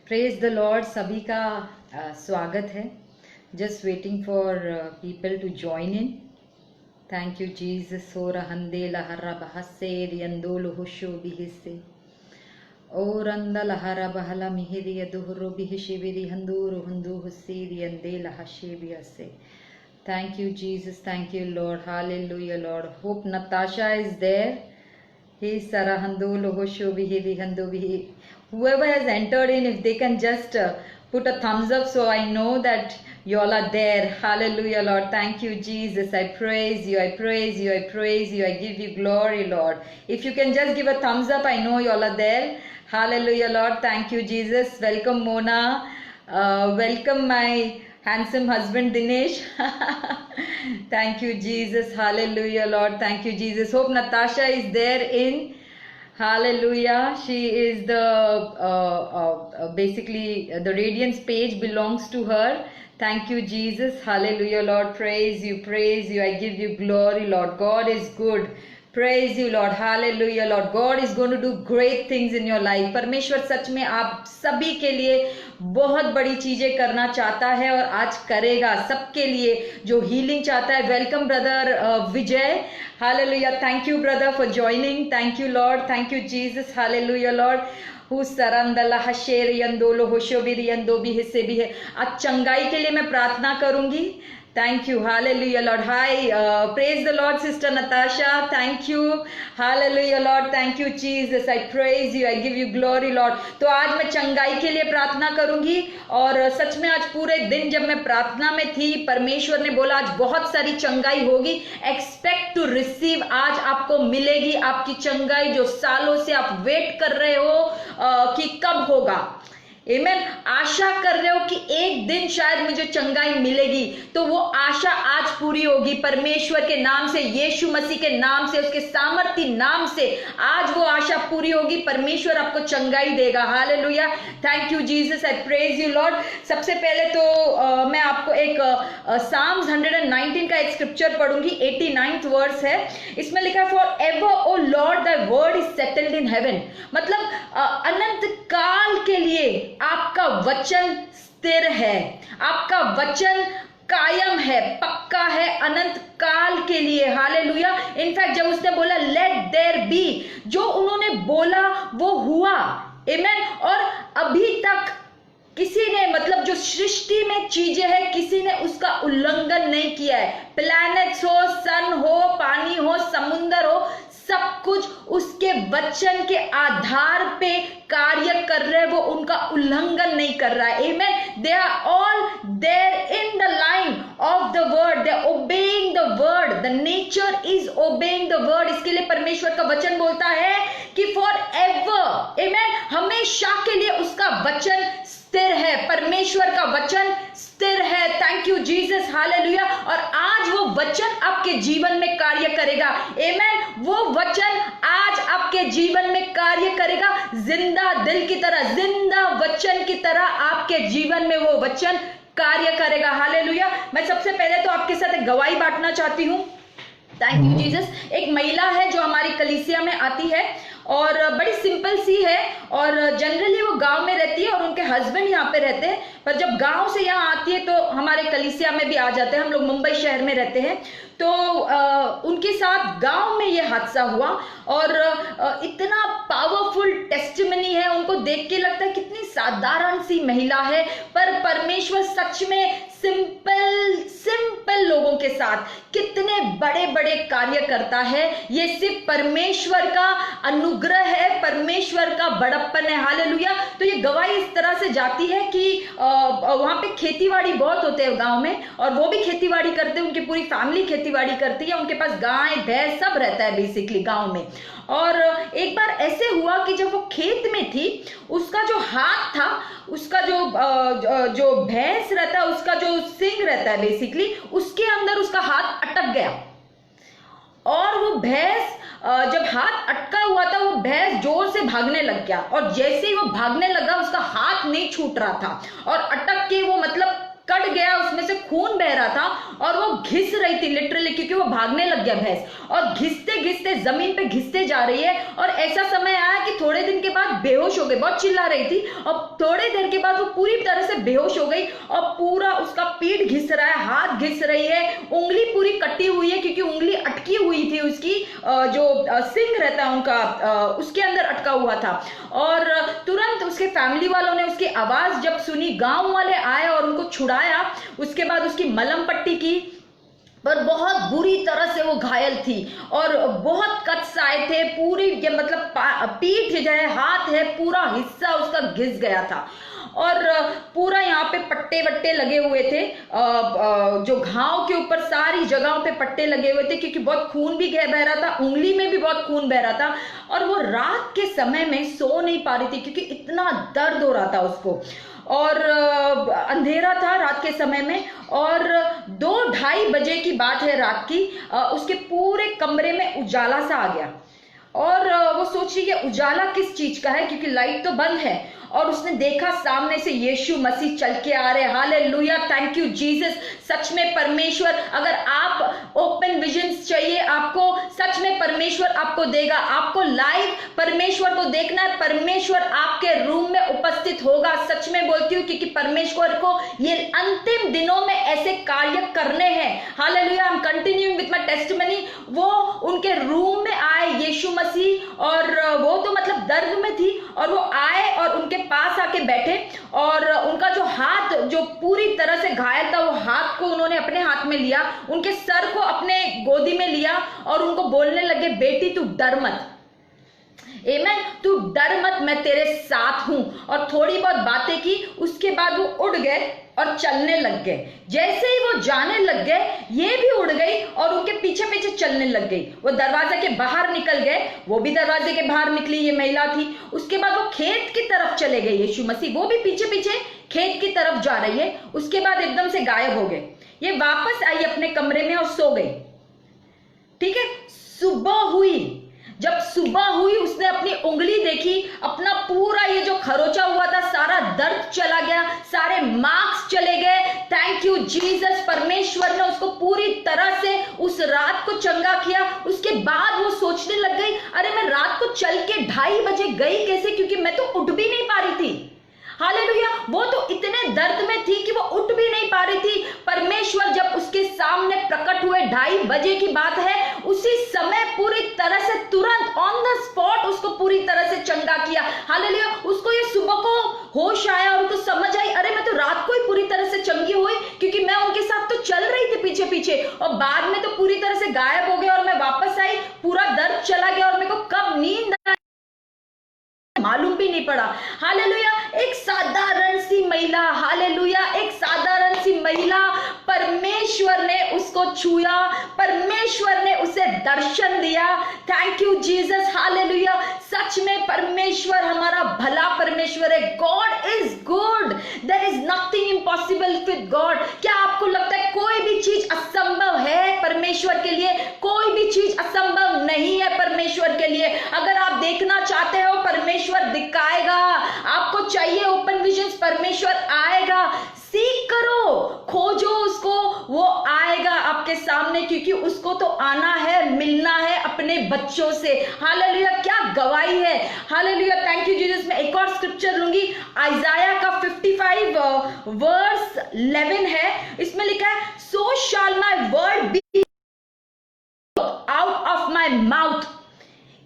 Praise the Lord. सभी का स्वागत है। Just waiting for people to join in. Thank you Jesus. सोरहंदे लहरा बहसे रियंदोल हुशो बिहिसे ओरंद लहरा बहला मिहिरिय दुहरो बिहिशिबिरि हंदूर हंदू हुस्सी रियंदे लहशे बिहसे। Thank you, Jesus. Thank you, Lord. Hallelujah, Lord. Hope Natasha is there. He Sarahando Lohosho Bihi Hando Bihi. Whoever has entered in, if they can just put a thumbs up so I know that you all are there. Hallelujah, Lord. Thank you, Jesus. I praise you. I praise you. I praise you. I give you glory, Lord. If you can just give a thumbs up, I know you all are there. Hallelujah, Lord. Thank you, Jesus. Welcome, Mona. Welcome, my handsome husband Dinesh. Thank you, Jesus. Hallelujah, Lord. Thank you, Jesus. Hope Natasha is there in. Hallelujah. She is the basically the Radiance page belongs to her. Thank you, Jesus. Hallelujah, Lord. Praise you, praise you. I give you glory, Lord. God is good. Praise you, Lord. Hallelujah, Lord. God is going to do great things in your life. परमेश्वर सच में आप सभी के लिए बहुत बड़ी चीजें करना चाहता है और आज करेगा सबके लिए जो हीलिंग चाहता है। Welcome brother Vijay. Hallelujah. Thank you brother for joining. Thank you Lord. Thank you Jesus. Hallelujah Lord. आज चंगाई के लिए मैं प्रार्थना करूंगी। Thank you. Hallelujah, Lord. Hi. Praise the Lord, Sister Natasha. Thank you. Hallelujah, Lord. Thank you, Jesus. I praise you. I give you glory, Lord. तो आज मैं चंगाई के लिए प्रार्थना करूंगी और सच में आज पूरे दिन जब मैं प्रार्थना में थी, परमेश्वर ने बोला आज बहुत सारी चंगाई होगी। Expect to receive. आज आपको मिलेगी आपकी चंगाई जो सालों से आप वेट कर रहे हो कि कब होगा। आमेन। आशा कर रहे हो कि एक दिन शायद मुझे चंगाई मिलेगी, तो वो आशा आज पूरी होगी परमेश्वर के नाम से, यीशु मसीह के नाम से, उसके सामर्थी नाम से आज वो आशा पूरी होगी। परमेश्वर आपको चंगाई देगा। Hallelujah. Thank you Jesus. I praise you Lord. सबसे पहले तो मैं आपको एक साम्स 119 का एक स्क्रिप्चर पढ़ूंगी। 89th वर्स है। इसमें लिखा है for ever O Lord the word is settled in heaven. मतलब अनंत काल के लिए आपका वचन स्थिर है, आपका वचन कायम है, पक्का है अनंत काल के लिए। हालेलुया। इनफैक्ट जब उसने बोला लेट देयर बी, जो उन्होंने बोला वो हुआ। आमेन। और अभी तक किसी ने, मतलब जो सृष्टि में चीजें हैं, किसी ने उसका उल्लंघन नहीं किया है। प्लैनेट्स हो, सन हो, पानी हो, समुंदर हो, सब कुछ उसके वचन के आधार पे कार्य कर रहे हैं। वो उनका उल्लंघन नहीं कर रहा है। Amen. They are all there in the line of the word. They are obeying the word. The nature is obeying the word. इसके लिए परमेश्वर का वचन बोलता है कि फॉर एवर, आमेन, हमेशा के लिए उसका वचन स्थिर है। परमेश्वर का वचन स्थिर है। Thank you Jesus. हालेलुया। और आज वो वचन आपके जीवन में कार्य करेगा। आमेन। वो वचन आज आपके जीवन में कार्य करेगा। जिंदा दिल की तरह, जिंदा वचन की तरह आपके जीवन में वो वचन कार्य करेगा। हालेलुया। मैं सबसे पहले तो आपके साथ एक गवाही बांटना चाहती हूँ। Thank you Jesus. एक महिला है जो हमारी कलीसिया में आती है और बड़ी सिंपल सी है और जनरली वो गांव में रहती है और उनके हस्बैंड यहाँ पे रहते हैं, पर जब गांव से यहाँ आती है तो हमारे कलीसिया में भी आ जाते हैं। हम लोग मुंबई शहर में रहते हैं, तो उनके साथ गांव में ये हादसा हुआ और इतना पावरफुल टेस्टिमनी है। उनको देख के लगता है कितनी साधारण सी महिला है, पर परमेश्वर सच में सिंपल लोगों के साथ कितने बड़े बड़े कार्य करता है। ये सिर्फ परमेश्वर का अनुग्रह है, परमेश्वर का बड़प्पन है। हालेलुया। तो ये गवाही इस तरह से जाती है कि वहां पे खेतीबाड़ी बहुत होते हैं गांव में, और वो भी खेतीबाड़ी करते हैं, उनकी पूरी फैमिली खेतीबाड़ी करती है, उनके पास गाय भैंस सब रहता है बेसिकली गांव में। और एक बार ऐसे हुआ कि जब वो खेत में थी, उसका जो हाथ था, उसका जो भैंस रहता है, उसका जो सिंग रहता है बेसिकली, उसके अंदर उसका हाथ अटक गया और वो भैंस, जब हाथ अटका हुआ था, वो भैंस जोर से भागने लग गया और जैसे ही वो भागने लगा उसका हाथ नहीं छूट रहा था और अटक के वो मतलब कट गया, उसमें से खून बह रहा था और वो घिस रही थी लिटरली, क्योंकि वो भागने लग गया भैंस, और घिसते घिसते जमीन पे घिसते जा रही है। और ऐसा समय आया कि थोड़े दिन के बाद बेहोश हो गई, बहुत चिल्ला रही थी, और थोड़े देर के बाद वो पूरी तरह से बेहोश हो गई और पूरा उसका पीठ घिस रहा है, हाथ घिस रही है, उंगली पूरी कटी हुई है क्योंकि उंगली अटकी हुई थी उसकी, जो सिंग रहता है उनका, उसके अंदर अटका हुआ था। और तुरंत उसके फैमिली वालों ने उसकी आवाज जब सुनी, गांव वाले आए और उनको छुड़ाया, उसके बाद उसकी मलहम पट्टी की, पर बहुत बुरी तरह से वो घायल थी और बहुत कट्स आए थे, पूरी मतलब पीठ जो है, हाथ है, पूरा हिस्सा उसका घिस गया था और पूरा यहाँ पे पट्टे वट्टे लगे हुए थे, जो घाव के ऊपर सारी जगहों पे पट्टे लगे हुए थे, क्योंकि बहुत खून भी बह रहा था, उंगली में भी बहुत खून बह रहा था। और वो रात के समय में सो नहीं पा रही थी क्योंकि इतना दर्द हो रहा था उसको, और अंधेरा था रात के समय में, और 2-2:30 बजे की बात है रात की, उसके पूरे कमरे में उजाला सा आ गया और वो सोच रही है उजाला किस चीज का है, क्योंकि लाइट तो बंद है, और उसने देखा सामने से यीशु मसीह चल के आ रहे। Hallelujah, thank you Jesus. सच में परमेश्वर, अगर आप ओपन विजन्स चाहिए आपको, सच में परमेश्वर आपको देगा। आपको लाइव परमेश्वर को देखना है, परमेश्वर आपके रूम में उपस्थित होगा। सच में बोलती हूँ, क्योंकि परमेश्वर को ये अंतिम दिनों में ऐसे कार्य करने हैं। Hallelujah, I am continuing with my testimony. वो उनके रूम में आए यीशु मसीह, और वो तो मतलब दर्द में थी, और वो आए और उनके पास आके बैठे, और उनका जो हाथ जो पूरी तरह से घायल था, वो हाथ को उन्होंने अपने हाथ में लिया, उनके सर को अपने गोदी में लिया और उनको बोलने लगे, बेटी तू डर मत, आमेन, तू डर मत, मैं तेरे साथ हूं। और थोड़ी बहुत बातें की, उसके बाद वो उड़ गए और चलने लग गए। जैसे ही वो जाने लग गए, ये भी उड़ गई और उनके पीछे पीछे चलने लग गई। वो दरवाजे के बाहर निकल गए, वो भी दरवाजे के बाहर निकली, ये महिला थी। उसके बाद वो खेत की तरफ चले गए यीशु मसीह, वो भी पीछे पीछे खेत की तरफ जा रही है। उसके बाद एकदम से गायब हो गए। ये वापस आई अपने कमरे में और सो गई। ठीक है, सुबह हुई, जब सुबह हुई उसने अपनी उंगली देखी, अपना पूरा ये जो खरोचा हुआ था सारा दर्द चला गया, सारे मार्क्स चले गए। थैंक यू जीसस, परमेश्वर ने उसको पूरी तरह से उस रात को चंगा किया। उसके बाद वो सोचने लग गई, अरे मैं रात को चल के 2:30 बजे गई कैसे, क्योंकि मैं तो उठ भी नहीं पा रही थी। हालेलुया, वो तो इतने दर्द में थी कि वो उठ भी नहीं पा रही थी। परमेश्वर जब उसके सामने प्रकट हुए, 2:30 बजे की बात है, उसी समय पूरी तरह से तुरंत ऑन द स्पॉट उसको पूरी तरह से चंगा किया। हालेलुया, उसको ये सुबह को होश आया और उसको समझ आई, अरे मैं तो रात को ही पूरी तरह से चंगी हुई, क्योंकि मैं उनके साथ तो चल रही थी पीछे पीछे, और बाद में तो पूरी तरह से गायब हो गए और मैं वापस आई, पूरा दर्द चला गया और मेरे को कब नींद मालूम भी नहीं पड़ा। हालेलुया, एक साधारण सी महिला, हालेलुया, एक साधारण सी महिला, परमेश्वर ने उसको छुआ, परमेश्वर ने उसे दर्शन दिया। Thank you Jesus, hallelujah. सच में परमेश्वर हमारा भला परमेश्वर है। God is good, there is nothing impossible with God. क्या आपको लगता है कोई भी चीज असंभव है परमेश्वर के लिए? कोई भी चीज असंभव नहीं है परमेश्वर के लिए। अगर आप देखना चाहते हो, परमेश्वर दिखाएगा। आपको चाहिए ओपन विजन्स, परमेश्वर आएगा। सीख करो, खोजो उसको, वो आएगा आपके सामने, क्योंकि उसको तो आना है, मिलना है अपने बच्चों से। हालेलुया, क्या गवाही है। Hallelujah, thank you Jesus. मैं एक और स्क्रिप्चर लूंगी, आइजाया का 55 वर्स 11 है। इसमें लिखा है, so shall my word be out of my mouth,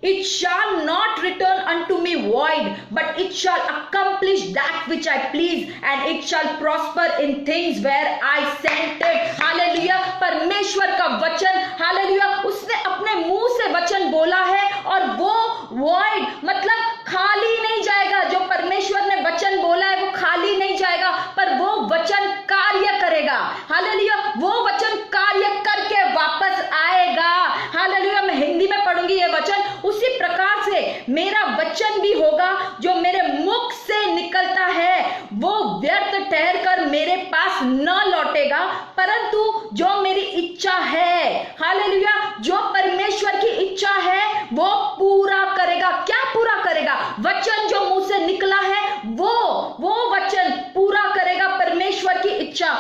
it shall not return unto me void, but it shall accomplish that which I please, and it shall prosper in things where I sent it. Hallelujah, परमेश्वर का वचन, hallelujah, उसने अपने मुंह से वचन बोला है और वो void मतलब खाली नहीं जाएगा। जो परमेश्वर ने वचन बोला है वो खाली नहीं जाएगा, पर वो वचन कार्य करेगा। हालेलुया, वो वचन कार्य करके वापस आएगा। हालेलुया, मैं हिंदी में पढ़ूंगी ये वचन। उसी प्रकार से मेरा वचन भी होगा, जो मेरे मुख से निकलता है वो व्यर्थ ठहरकर मेरे पास न लौटेगा, परंतु जो मेरी इच्छा है, हालेलुया, जो परमेश्वर की इच्छा है वो पूरा करेगा। क्या पूरा करेगा? वचन जो मुंह से निकला है वो वचन पूरा करेगा परमेश्वर की इच्छा।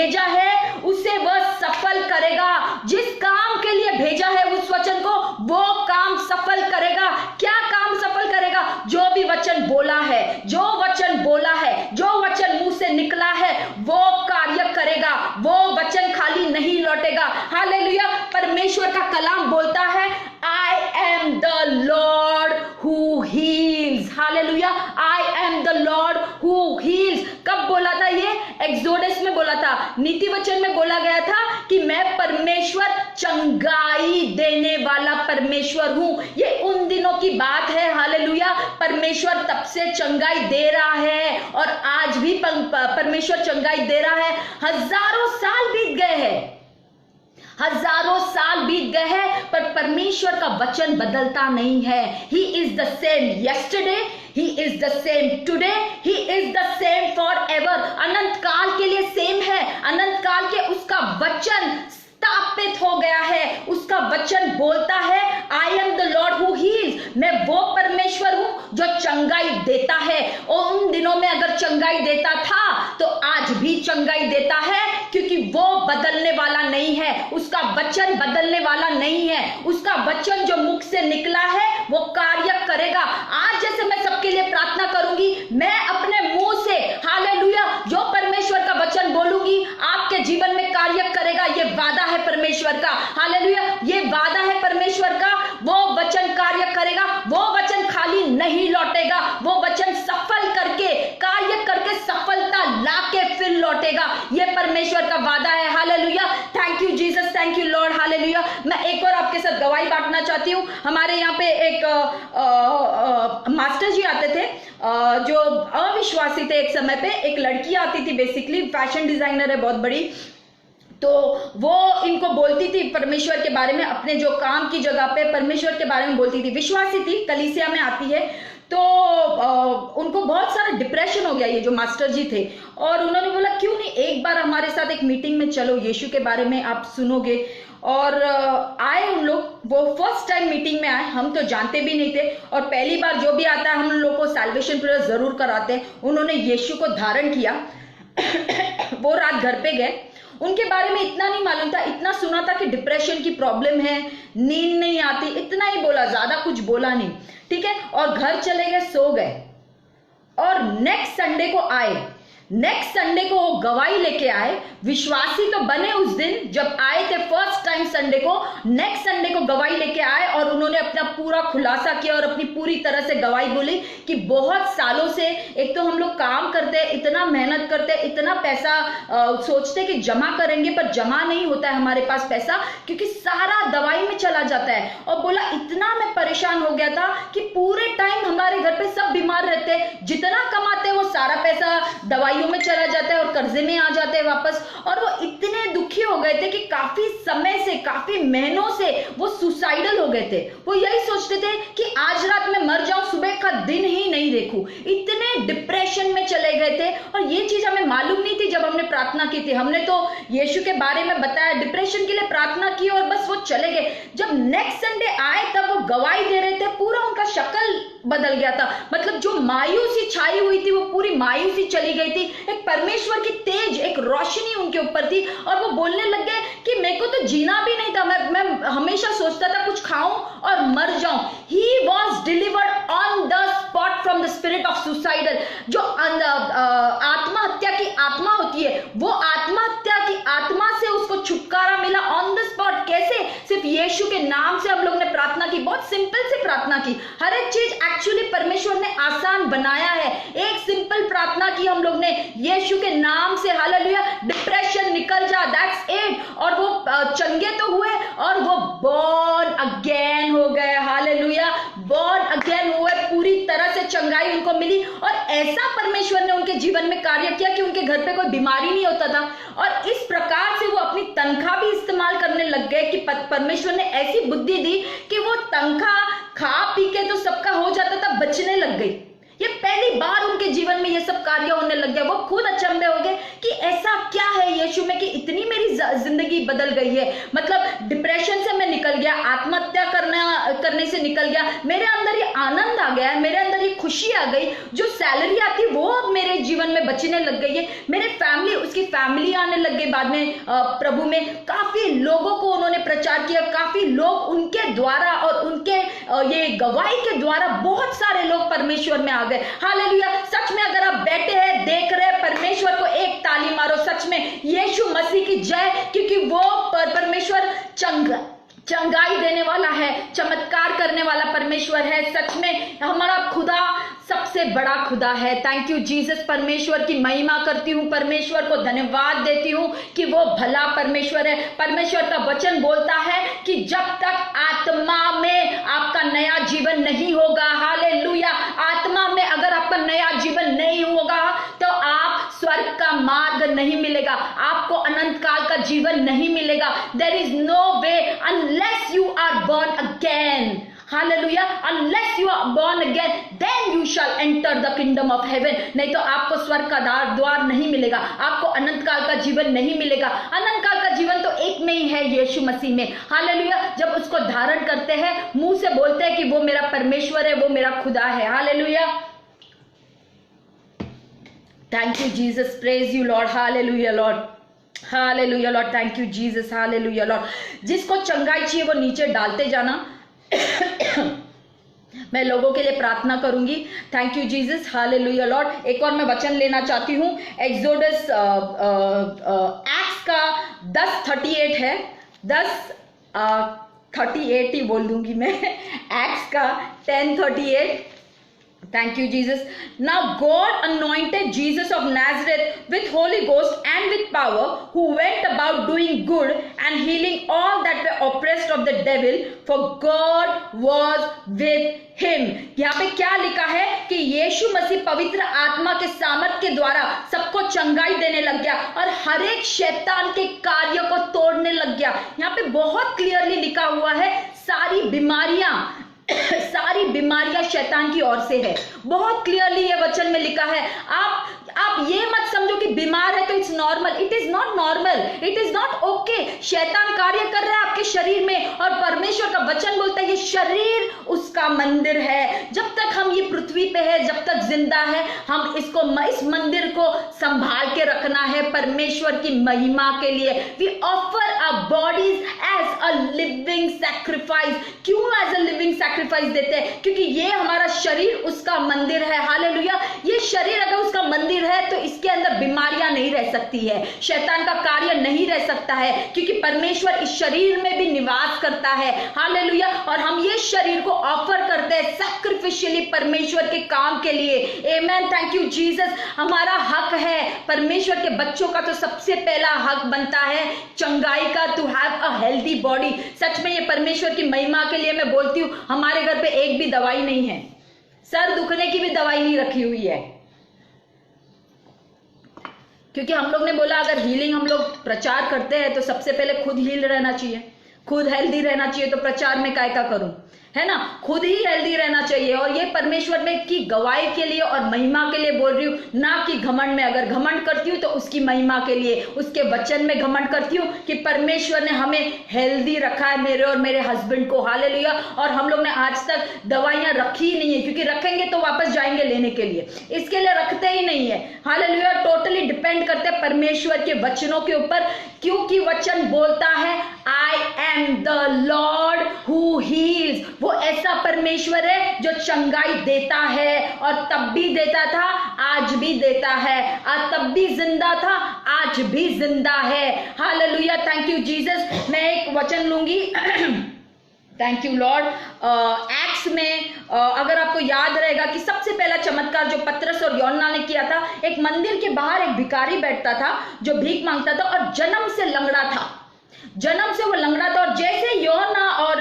भेजा है उसे वह सफल करेगा। जिस काम के लिए भेजा है उस वचन को, वो काम सफल करेगा। क्या काम सफल करेगा? जो भी वचन बोला है, जो वचन बोला है, जो वचन मुंह से निकला है, वो कार्य करेगा। वो वचन खाली नहीं लौटेगा। हालेलुया। परमेश्वर का कलाम बोलता है, I am the Lord who heals. Hallelujah. I am the Lord who heals. कब बोला था ये? एक्सोडस में बोला था, नीति वचन में बोला गया था कि मैं परमेश्वर चंगाई देने वाला परमेश्वर हूं। ये उन दिनों की बात है। हालेलुया। परमेश्वर तब से चंगाई दे रहा है और आज भी परमेश्वर चंगाई दे रहा है। हजारों साल बीत गए हैं, हजारों साल बीत गए हैं, पर परमेश्वर का वचन बदलता नहीं है। He is the same yesterday, He is the same today, He is the same forever. अनंत काल के लिए सेम है। अनंत काल के उसका वचन स्थापित हो गया है। उसका वचन बोलता है, I am the Lord who heals. मैं वो परमेश्वर हूं जो चंगाई देता है। और उन दिनों में अगर चंगाई देता था तो आज भी चंगाई देता है, क्योंकि वो बदलने वाला नहीं है। उसका वचन बदलने वाला नहीं है। उसका वचन जो मुख से निकला है वो कार्य करेगा। आज जैसे मैं सबके लिए प्रार्थना करूंगी, मैं अपने मुंह से हालेलुया जो परमेश्वर का वचन बोलूंगी, आपके जीवन में कार्य करेगा। ये वादा है परमेश्वर का। हालेलुया। ये वादा है परमेश्वर का। वो वचन कार्य करेगा। वो वचन खाली नहीं लौटेगा। वो वचन सफल करके, कार्य करके, सफलता लाके फिर लौटेगा। ये परमेश्वर का वादा है। Hallelujah. Thank you Jesus, thank you Lord. Hallelujah. मैं एक और आपके साथ गवाही बांटना चाहती हूँ। हमारे यहाँ पे एक मास्टर जी आते थे जो अविश्वासी थे। एक समय पे एक लड़की आती थी, बेसिकली फैशन डिजाइनर है बहुत बड़ी, तो वो इनको बोलती थी परमेश्वर के बारे में, अपने जो काम की जगह पे परमेश्वर के बारे में बोलती थी। विश्वासी थी, कलीसिया में आती है। तो उनको बहुत सारा डिप्रेशन हो गया, ये जो मास्टर जी थे, और उन्होंने बोला क्यों नहीं एक बार हमारे साथ एक मीटिंग में चलो, यीशु के बारे में आप सुनोगे। और आए उन लोग, वो फर्स्ट टाइम मीटिंग में आए। हम तो जानते भी नहीं थे, और पहली बार जो भी आता है हम लोग को सैल्वेशन प्रेयर जरूर कराते हैं। उन्होंने यीशु को धारण किया। वो रात घर पे गए। उनके बारे में इतना नहीं मालूम था, इतना सुना था कि डिप्रेशन की प्रॉब्लम है, नींद नहीं आती, इतना ही बोला, ज्यादा कुछ बोला नहीं। ठीक है। और घर चले गए, सो गए। और नेक्स्ट संडे को आए। नेक्स्ट संडे को वो गवाही लेके आए। विश्वासी तो बने उस दिन जब आए थे फर्स्ट टाइम संडे को। नेक्स्ट संडे को गवाही लेके आए और उन्होंने अपना पूरा खुलासा किया और अपनी पूरी तरह से गवाही बोली कि बहुत सालों से एक तो हम लोग काम करते, इतना मेहनत करते, इतना पैसा सोचते कि जमा करेंगे, पर जमा नहीं होता है हमारे पास पैसा, क्योंकि सारा दवाई में चला जाता है। और बोला इतना मैं परेशान हो गया था कि पूरे टाइम हमारे घर पे सब बीमार रहते, जितना कमाते वो सारा पैसा दवाइयों में चला जाता है और कर्जे में आ जाते हैं वापस। और वो इतने दुखी हो गए थे कि काफी समय से, काफी महीनों से वो सुसाइडल हो गए थे। वो यही सोचते थे कि आज रात में मर जाऊं, सुबह का दिन ही नहीं देखूं। इतने डिप्रेशन में चले गए थे। और ये चीज हमें मालूम नहीं थी जब हमने प्रार्थना की थी। हमने तो यीशु के बारे में बताया, डिप्रेशन के लिए प्रार्थना की और बस वो चले गए। जब नेक्स्ट संडे आए तब वो गवाही दे रहे थे, पूरा उनका शक्ल बदल गया था। मतलब जो मायूसी छाई हुई थी वो पूरी मायूसी चली गई थी। एक परमेश्वर की तेज, एक रोशनी उनके ऊपर थी। और वो बोलने लग गए कि मेरे को तो जीना भी नहीं था, मैं हमेशा सोचता था कुछ खाऊं और मर जाऊं। He was delivered on the spot from the spirit of suicidal। जो आत्महत्या की आत्मा होती है, वो आत्महत्या की आत्मा से उसको छुटकारा मिला ऑन द स्पॉट। कैसे? सिर्फ यीशु के नाम से हम लोग ने प्रार्थना की, बहुत सिंपल से प्रार्थना की। हर एक चीज एक्चुअली परमेश्वर ने आसान बनाया है। एक सिंपल प्रार्थना की हम लोग ने यीशु के नाम से, हालेलुया, डिप्रेशन निकल जा, दैट्स इट। और वो चंगे तो हुए और वो बॉर्न अगेन हो गए। हालेलुया, बॉर्न अगेन हुए, पूरी तरह से चंगाई उनको मिली। और ऐसा परमेश्वर ने उनके जीवन में कार्य किया कि उनके घर पे कोई बीमारी नहीं होता था। और इस प्रकार से वो अपनी तनख्वाह भी इस्तेमाल करने लग गए कि परमेश्वर ने ऐसी बुद्धि दी कि वो तनख्वाह खा पी के तो सबका हो जाता था, बचने लग गई। ये पहली बार उनके जीवन में ये सब कार्य होने लग गया। वो खुद अचंभे हो गए कि ऐसा क्या है यीशु में कि इतनी मेरी जिंदगी बदल गई है। मतलब डिप्रेशन से मैं निकल गया, आत्महत्या करने से निकल गया, मेरे अंदर ये आनंद आ गया है, मेरे अंदर ये खुशी आ गई, जो सैलरी आती वो अब मेरे जीवन में बचने लग गई है। मेरे फैमिली, उसकी फैमिली आने लग गई बाद में प्रभु में। काफी लोगों को उन्होंने प्रचार किया, काफी लोग उनके द्वारा और उनके ये गवाही के द्वारा बहुत सारे लोग परमेश्वर में आ गए। हालेलुया। सच में अगर आप बैठे हैं, देख रहे हैं, परमेश्वर को एक ताली मारो। सच में यीशु मसीह की जय, क्योंकि वो परमेश्वर चंगाई देने वाला है, चमत्कार करने वाला परमेश्वर है। सच में हमारा खुदा सबसे बड़ा खुदा है। Thank you Jesus. परमेश्वर की महिमा करती हूँ, परमेश्वर को धन्यवाद देती हूँ कि वो भला परमेश्वर है। परमेश्वर का वचन बोलता है कि जब तक आत्मा में आपका नया जीवन नहीं होगा, हालेलुया, आत्मा में अगर आपका नया जीवन नहीं होगा तो आप स्वर्ग का मार्ग नहीं मिलेगा, आपको अनंत काल का जीवन नहीं मिलेगा। There is no way unless you are born again. Hallelujah. Unless you are born again then you shall enter the kingdom of heaven. नहीं तो आपको स्वर्ग का द्वार नहीं मिलेगा, आपको अनंत काल का जीवन नहीं मिलेगा। अनंत काल का जीवन तो एक में ही है, यीशु मसीह में। हालेलुया। जब उसको धारण करते हैं, मुंह से बोलते हैं कि वो मेरा परमेश्वर है, वो मेरा खुदा है। Hallelujah. Thank you, Jesus. Praise you, Lord. Hallelujah, Lord. Hallelujah, Lord. Thank you, Jesus. Hallelujah, Lord. जिसको चंगाई चाहिए वो नीचे डालते जाना। मैं लोगों के लिए प्रार्थना करूंगी। Thank you Jesus. Hallelujah Lord. एक और मैं वचन लेना चाहती हूँ। एक्सोडस एक्ट्स का 10:38 है। 10:38 ही बोल दूंगी मैं। एक्ट्स का 10:38। Thank you, Jesus. Now God anointed Jesus of Nazareth with Holy Ghost and with power, who went about doing good and healing all that were oppressed of the devil, for God was with him. यहाँ पे क्या लिखा है कि यीशु मसीह पवित्र आत्मा के सामर्थ के द्वारा सबको चंगाई देने लग गया और हर एक शैतान के कार्यों को तोड़ने लग गया। यहाँ पे बहुत क्लियरली लिखा हुआ है, सारी बीमारियां शैतान की ओर से है। बहुत क्लियरली ये वचन में लिखा है। आप ये मत समझो कि बीमार है तो it's normal. It is not normal, it is not okay. शैतान कार्य कर रहा है आपके शरीर में और परमेश्वर का वचन बोलता है ये शरीर उसका मंदिर है। जब तक हम ये पृथ्वी पे है, जब तक जिंदा है, हम इस मंदिर को संभाल के रखना है परमेश्वर की महिमा के लिए। We offer our bodies as a living sacrifice. क्यों एज अ लिविंग सैक्रिफाइस देते हैं? क्योंकि ये हमारा शरीर उसका मंदिर है। हालेलुया। ये शरीर अगर उसका मंदिर है तो इसके अंदर बीमारियां नहीं रह सकती है, शैतान का कार्य नहीं रह सकता है, क्योंकि परमेश्वर इस शरीर में भी निवास करता है। हालेलुया। और हम ये शरीर को ऑफर करते हैं सैक्रिफिशियली परमेश्वर के काम के लिए। आमेन। Thank you Jesus. हमारा हक है, परमेश्वर के बच्चों का तो सबसे पहला हक बनता है चंगाई का, to have a healthy body. सच में ये परमेश्वर की महिमा के लिए मैं बोलती हूँ, हमारे घर पे एक भी दवाई नहीं है, सर दुखने की भी दवाई नहीं रखी हुई है, क्योंकि हम लोग ने बोला अगर हीलिंग हम लोग प्रचार करते हैं तो सबसे पहले खुद हील रहना चाहिए, खुद हेल्दी रहना चाहिए। तो प्रचार में काय का करूं, है ना? खुद ही हेल्दी रहना चाहिए। और ये परमेश्वर में की गवाही के लिए और महिमा के लिए बोल रही हूँ, ना कि घमंड में। अगर घमंड करती हूँ तो उसकी महिमा के लिए, उसके वचन में घमंड करती हूँ कि परमेश्वर ने हमें हेल्दी रखा है, मेरे और मेरे हस्बैंड को। हालेलुया। और हम लोग ने आज तक दवाइयां रखी ही नहीं है, क्योंकि रखेंगे तो वापस जाएंगे लेने के लिए, इसके लिए रखते ही नहीं है। हालेलुया। टोटली डिपेंड करते हैं परमेश्वर के वचनों के ऊपर, क्योंकि वचन बोलता है I am the Lord who heels. वो ऐसा परमेश्वर है जो चंगाई देता है, और तब भी देता था, आज भी देता है, और तब भी जिंदा था, आज भी जिंदा है। हालेलुया। Thank you Jesus. मैं एक वचन लूंगी। Thank you Lord. एक्ट्स में अगर आपको याद रहेगा कि सबसे पहला चमत्कार जो पतरस और यूहन्ना ने किया था, एक मंदिर के बाहर एक भिखारी बैठता था जो भीख मांगता था और जन्म से लंगड़ा था, जन्म से वो लंगड़ा था। और जैसे यूहन्ना और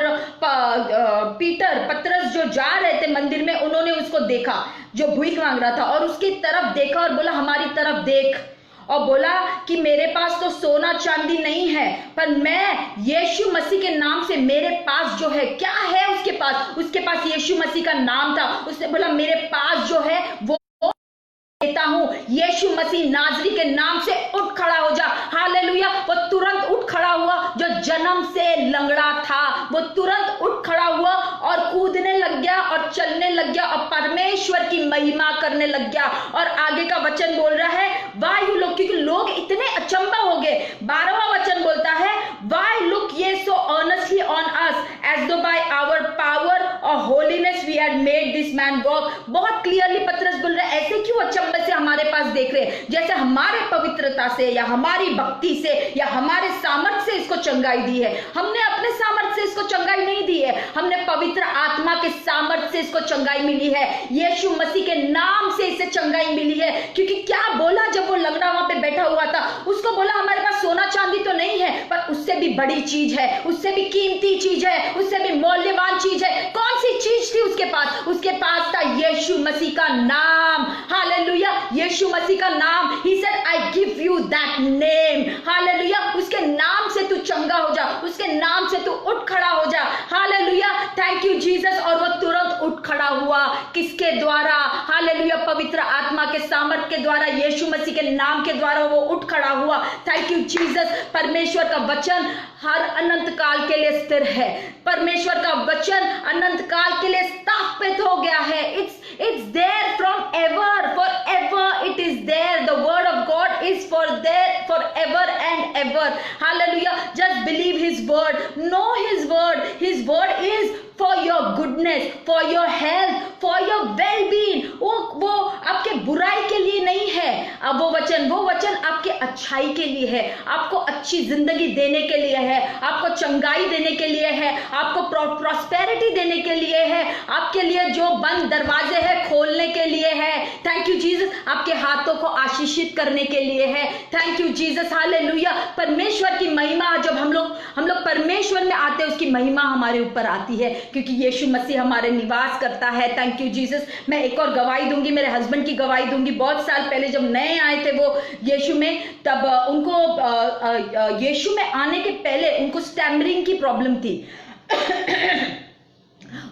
पतरस जो जा रहे थे मंदिर में, उन्होंने उसको देखा जो भीख मांग रहा था, और उसकी तरफ देखा और बोला हमारी तरफ देख, और बोला कि मेरे पास तो सोना चांदी नहीं है, पर मैं यीशु मसीह के नाम से, मेरे पास जो है, क्या है उसके पास यीशु मसीह का नाम था। उसने बोला मेरे पास जो है वो देता हूं, यीशु मसीह नाजरी के नाम से उठ खड़ा हो जा। हालेलुया। वो तुरंत उठ खड़ा हुआ, जो जन्म से लंगड़ा था वो तुरंत उठ खड़ा हुआ और कूदने लग गया और चलने लग गया और परमेश्वर की महिमा करने लग गया। और आगे का वचन बोल रहा है वाई यू लुक, क्योंकि लोग इतने अचंभा हो गए। 12वां वचन बोलता है why look ye so earnestly on us as though by our power और holiness we had made this man walk. बहुत क्लियरली पतरस बोल रहा है ऐसे क्यों अचंभे से हमारे पास देख रहे हैं, जैसे हमारे पवित्रता से या हमारी भक्ति से या हमारे सामर्थ्य से इसको चंगाई दी है। हमने अपने सामर्थ्य से इसको चंगाई नहीं दी है, हमने पवित्र आत्मा के सामर्थ्य से इसको चंगाई मिली है। यीशु मसीह के नाम से इसे चंगाई मिली है। क्योंकि क्या बोला जब वो लंगड़ा वहां पे बैठा हुआ था, उसको बोला हमारे पास सोना चांदी तो नहीं है पर उससे भी बड़ी चीज है, उससे भी कीमती चीज है, उससे भी मूल्यवान चीज है। कौन सी चीज थी उसके पास? उसके पास था यीशु मसीह का नाम। हालेलुया। यीशु मसीह का नाम। He said I give you that name. Hallelujah. उसके नाम से तू चंगा हो जा, उसके नाम से तू उठ खड़ा हो जा। हालेलुया। Thank you Jesus. और वो तुरंत उठ खड़ा हुआ। किसके द्वारा? हालेलुया। पवित्र आत्मा के सामर्थ के द्वारा, यीशु मसीह के नाम के द्वारा वो उठ खड़ा हुआ। Thank you Jesus. परमेश्वर का वचन हर अनंत काल के लिए स्थिर है। परमेश्वर का वचन अनंत काल के लिए स्थापित हो गया है। It's there from ever, forever it is there. The word of God is for there forever and ever. Hallelujah. Just believe his word, know his word. His word is for your goodness, for your health, for your well-being. वो आपके बुराई के लिए नहीं है। अब वो वचन आपके अच्छाई के लिए है, आपको अच्छी जिंदगी देने के लिए है, आपको चंगाई देने के लिए है, आपको प्रॉस्पेरिटी देने के लिए है, आपके लिए जो बंद दरवाजे हैं खोलने के लिए है। Thank you Jesus. आपके हाथों को आशीषित करने के लिए है। Thank you Jesus. हालेलुया। परमेश्वर की महिमा, जब हम लोग परमेश्वर में आते हैं उसकी महिमा हमारे ऊपर आती है, क्योंकि यीशु मसीह हमारे निवास करता है। Thank you Jesus. मैं एक और गवाही दूंगी, मेरे हस्बैंड की गवाही दूंगी। बहुत साल पहले जब नए आए थे वो यीशु में, तब उनको यीशु में आने के पहले उनको स्टैमरिंग की प्रॉब्लम थी।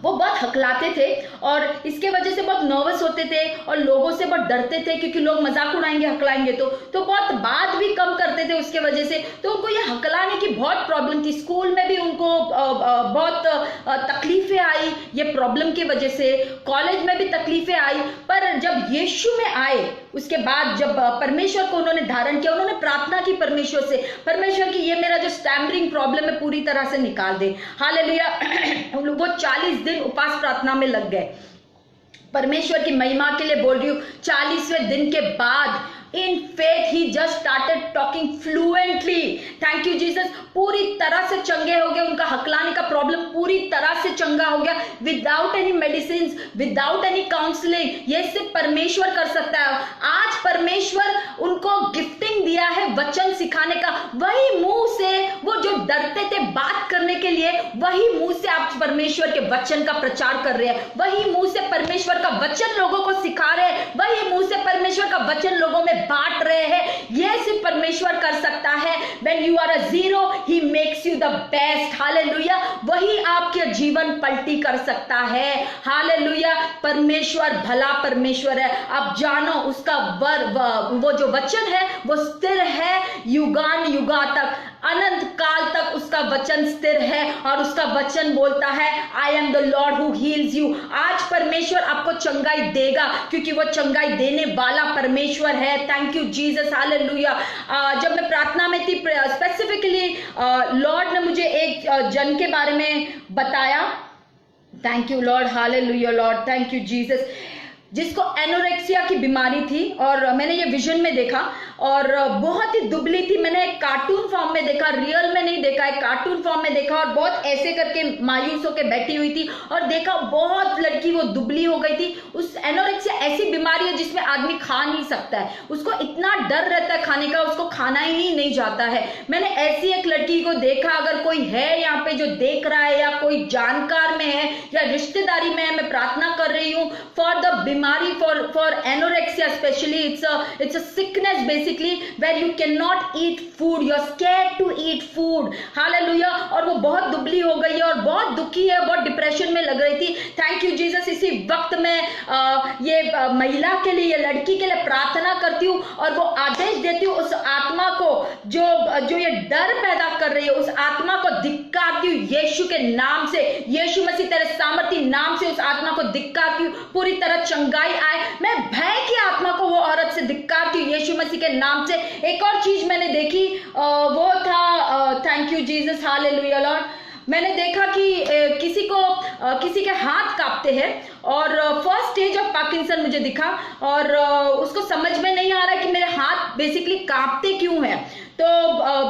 वो बहुत हकलाते थे और इसके वजह से बहुत नर्वस होते थे और लोगों से बहुत डरते थे, क्योंकि लोग मजाक उड़ाएंगे, हकलाएंगे तो बहुत बात भी कम करते थे उसके वजह से। तो उनको ये हकलाने की बहुत प्रॉब्लम थी। स्कूल में भी उनको बहुत तकलीफें आई ये प्रॉब्लम की वजह से, कॉलेज में भी तकलीफें आई। पर जब यीशु में आए उसके बाद, जब परमेश्वर को उन्होंने धारण किया, उन्होंने प्रार्थना की परमेश्वर से, परमेश्वर की ये मेरा जो स्टैमरिंग प्रॉब्लम है पूरी तरह से निकाल दे। हालेलुया। वो 40 दिन उपास प्रार्थना में लग गए। परमेश्वर की महिमा के लिए बोल रही हूँ। 40वें दिन के बाद in faith he just started talking fluently. Thank you Jesus. पूरी तरह से चंगे हो गए, उनका हकलाने का प्रॉब्लम पूरी तरह से चंगा हो गया, without any medicine, without any counselling. ये सिर्फ परमेश्वर कर सकता है। आज परमेश्वर उनको गिफ्टिंग दिया है वचन सिखाने का। वही मुंह से, वो जो डरते थे बात करने के लिए, वही मुंह से आप परमेश्वर के वचन का प्रचार कर रहे हैं, वही मुंह से परमेश्वर का वचन लोगों को सिखा रहे हैं, वही मुंह से परमेश्वर का वचन लोगों में बांट रहे हैं। यह सिर्फ परमेश्वर कर सकता है। When you are a zero, he makes you the best. Hallelujah. वही आपके जीवन पलटी कर सकता है। हालेलुया। परमेश्वर भला परमेश्वर है। आप जानो उसका वो जो वचन है वो स्थिर है युगान युगा तक, अनंत काल तक उसका वचन स्थिर है। और उसका वचन बोलता है I am the Lord who heels you. आज परमेश्वर आपको चंगाई देगा, क्योंकि वो चंगाई देने वाला परमेश्वर है। Thank you Jesus. हालेलुया। जब मैं प्रार्थना में थी, स्पेसिफिकली लॉर्ड ने मुझे एक जन के बारे में बताया। Thank you Lord. Hallelujah Lord. Thank you Jesus. जिसको एनोरेक्सिया की बीमारी थी और मैंने ये विजन में देखा और बहुत ही दुबली थी। मैंने एक कार्टून फॉर्म में देखा, रियल में नहीं देखा, एक कार्टून फॉर्म में देखा और बहुत ऐसे करके मायूस होकर बैठी हुई थी और देखा बहुत लड़की वो दुबली हो गई थी। उस एनोरेक्सिया ऐसी बीमारी है जिसमें आदमी खा नहीं सकता है, उसको इतना डर रहता है खाने का, उसको खाना ही नहीं जाता है। मैंने ऐसी एक लड़की को देखा। अगर कोई है यहाँ पे जो देख रहा है या कोई जानकार में है या रिश्तेदारी में है, मैं प्रार्थना कर रही हूँ फॉर द बीमारी, for anorexia specially. It's a sickness basically where you can not eat food, you are scared to eat food. Hallelujah. और वो बहुत दुबली हो गई है और बहुत दुखी है, बहुत डिप्रेशन में लग रही थी। Thank you Jesus. इसी वक्त मैं ये महिला के लिए, ये लड़की के लिए प्रार्थना करती हूँ और वो आदेश देती हूँ उस आत्मा को जो ये डर पैदा कर रही है, उस आत्मा को धिक्कारती हूँ यीशु के नाम से। यीशु मसीह तेरे सामर्थी नाम से उस आत्मा को धिक्कारती हूँ, पूरी तरह चंगाई आए। मैं भय की आत्मा को वो औरत से धिक्कारती हूँ यीशु मसीह के नाम से। एक और चीज मैंने देखी, वो था, thank you Jesus, hallelujah Lord, मैंने देखा कि किसी के हाथ कांपते हैं और फर्स्ट स्टेज ऑफ पार्किंसन मुझे दिखा और उसको समझ में नहीं आ रहा कि मेरे हाथ बेसिकली कांपते क्यों हैं। तो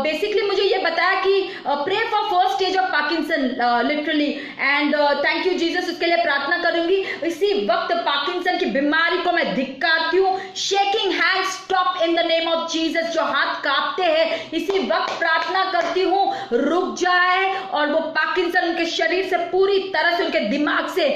बेसिकली मुझे ये बताया कि pray for first stage of Parkinson literally, and thank you Jesus, उसके लिए प्रार्थना करूंगी। इसी वक्त पार्किंसन की बीमारी को मैं धिक्कारती हूँ। Shaking hand stop in the name of Jesus. जो हाथ कांपते हैं इसी वक्त प्रार्थना करती हूँ रुक जाए और वो पार्किंसन उनके शरीर से पूरी तरह से, उनके दिमाग से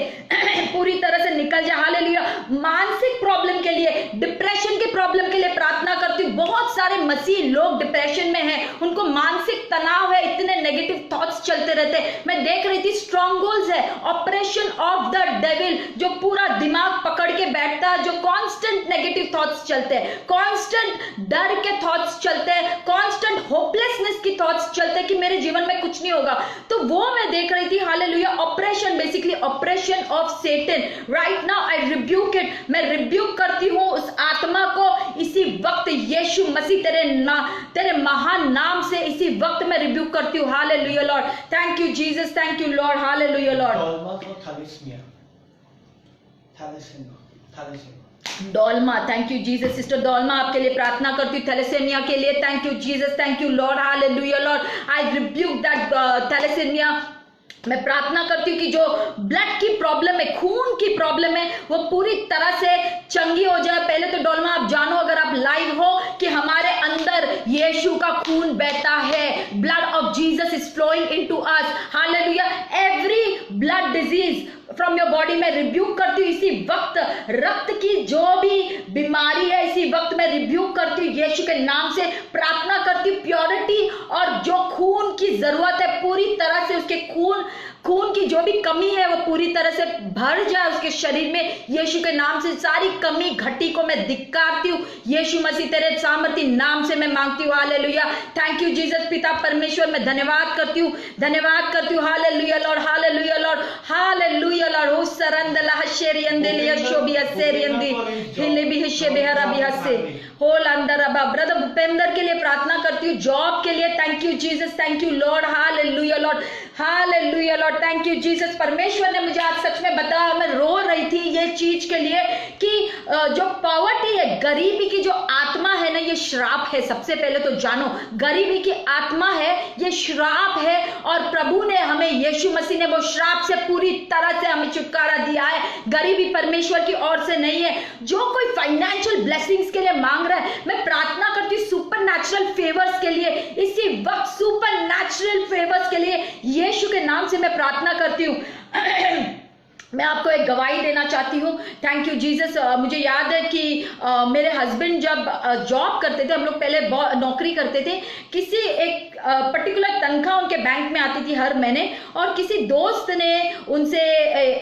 पूरी तरह से निकल जाए। हालेलुया। मानसिक प्रॉब्लम के लिए, डिप्रेशन की प्रॉब्लम के लिए प्रार्थना करती हूँ। बहुत सारे मसीह लोग डिप्रेशन में हैं, उनको मानसिक तनाव है, इतने नेगेटिव थॉट्स चलते रहते हैं। मैं देख रही थी स्ट्रॉन्गहोल्ड्स है, ऑपरेशन ऑफ द डेविल, जो पूरा दिमाग पकड़ के बैठता है, जो कांस्टेंट नेगेटिव थॉट्स चलते हैं, कांस्टेंट डर के थॉट्स चलते हैं, कांस्टेंट होपलेसनेस की थॉट्स चलते हैं कि मेरे जीवन में कुछ नहीं होगा। तो वो मैं देख रही थी। Hallelujah. Operation, basically operation of Satan. Right now I rebuke it. मैं रिब्यूक करती हूँ उस आत्मा को इसी वक्त यीशु मसीह तेरे महान नाम से इसी वक्त मैं रिब्यूक करती हूँ। Hallelujah Lord, thank you Jesus, thank you Lord, hallelujah Lord. Dolma, thank you Jesus. Sister Dolma, आपके लिए प्रार्थना करती हूँ थैलेसेमिया के लिए। Thank you Jesus, thank you Lord, hallelujah Lord. I rebuke that thalassemia. मैं प्रार्थना करती हूँ कि जो ब्लड की प्रॉब्लम है, खून की प्रॉब्लम है, वो पूरी तरह से चंगी हो जाए। पहले तो डोल्मा आप जानो, अगर आप लाइव हो, कि हमारे अंदर यीशु का खून बहता है। Blood of Jesus is flowing into us. Hallelujah. Every blood disease from your body में रिब्यूक करती हूँ इसी वक्त। रक्त की जो भी बीमारी है इसी वक्त मैं रिब्यूक करती हूँ यीशु के नाम से। प्रार्थना करती हूँ प्योरिटी, और जो खून की जरूरत है पूरी तरह से उसके खून की जो भी कमी है वो पूरी तरह से भर जाए उसके शरीर में यीशु के नाम से। सारी कमी घटी को मैं धिक्कारती हूँ यीशु मसीह तेरे सामर्थी नाम से मैं मांगती हूँ। हालेलुया। Thank you Jesus. पिता परमेश्वर, मैं धन्यवाद करती हूँ hallelujah Lord, hallelujah Lord, hallelujah Lord. हो सरंदला शेरियंदे शोबिया सेरियंदी हिलेबी हिशे बेहरा बिहसे होल अंदर। अब ब्रदर भूपेंद्र के लिए प्रार्थना करती हूँ, जॉब के लिए। Thank you Jesus, thank you Lord, hallelujah Lord, hallelujah Lord, thank you Jesus. परमेश्वर ने मुझे आज सच में बताया, मैं रो रही थी ये चीज के लिए कि जो पॉवर्टी है, गरीबी की जो आत्मा है ना, ये श्राप है। सबसे पहले तो जानो, गरीबी की आत्मा है, ये श्राप है, और प्रभु ने हमें, यीशु मसीह ने वो श्राप से पूरी तरह से हमें छुटकारा दिया है। गरीबी परमेश्वर की ओर से नहीं है। जो कोई फाइनेंशियल ब्लेसिंग्स के लिए मांग रहा है, मैं प्रार्थना करती हूँ सुपर नेचुरल फेवर्स के लिए इसी वक्त, सुपर नेचुरल फेवर्स के लिए यीशु के नाम से मैं प्रार्थना करती हूँ। मैं आपको एक गवाही देना चाहती हूँ। Thank you Jesus. मुझे याद है कि मेरे हस्बैंड जब जॉब करते थे, हम लोग पहले नौकरी करते थे, किसी एक पर्टिकुलर तनख्वाह उनके बैंक में आती थी हर महीने, और किसी दोस्त ने उनसे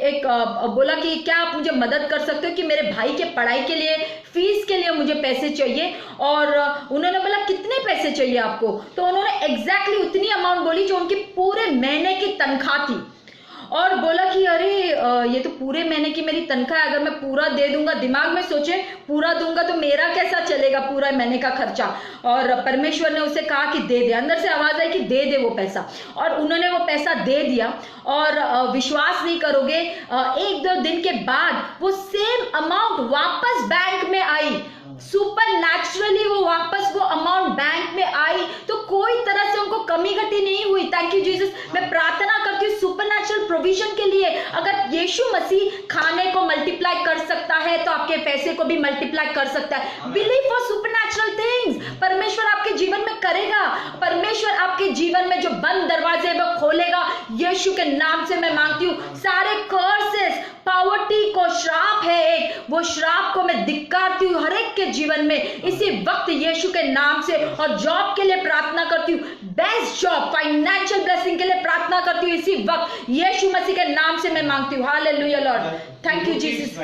एक बोला कि क्या आप मुझे मदद कर सकते हो कि मेरे भाई के पढ़ाई के लिए, फीस के लिए मुझे पैसे चाहिए। और उन्होंने बोला कितने पैसे चाहिए आपको, तो उन्होंने एग्जैक्टली उतनी अमाउंट बोली जो उनकी पूरे महीने की तनख्वाह थी। और बोला कि अरे ये तो पूरे महीने की मेरी तनख्वाह है, अगर मैं पूरा दे दूंगा, दिमाग में सोचे पूरा दूंगा तो मेरा कैसा चलेगा पूरा महीने का खर्चा। और परमेश्वर ने उसे कहा कि दे दे। अंदर से आवाज आई कि दे दे वो पैसा, और उन्होंने वो पैसा दे दिया। और विश्वास नहीं करोगे, एक दो दिन के बाद वो सेम अमाउंट वापस बैंक में आई। सुपर नेचुरली वो वापस वो अमाउंट बैंक में आई, तो कोई तरह से उनको कमी घटी नहीं हुई। Thank you Jesus. मैं प्रार्थना करती हूँ सुपर नेचुरल प्रोविजन के लिए। अगर यीशु मसीह खाने को मल्टीप्लाई कर सकता है तो आपके पैसे को भी मल्टीप्लाई कर सकता है। Believe for super natural things. परमेश्वर आपके जीवन में करेगा। परमेश्वर आपके जीवन में जो बंद दरवाजे वो खोलेगा। यीशु के नाम से मैं मांगती हूँ सारे कर्सेस पॉवर्टी को श्राप है एक, वो श्राप को मैं धिक्कारती हूँ हर एक के जीवन में इसी वक्त यीशु के नाम से। और जॉब के लिए प्रार्थना करती हूँ, बेस्ट जॉब, फाइनेंशियल ब्लेसिंग के लिए प्रार्थना करती हूँ इसी वक्त यीशु मसीह के नाम से मैं मांगती हूँ। Hallelujah Lord, thank you Jesus,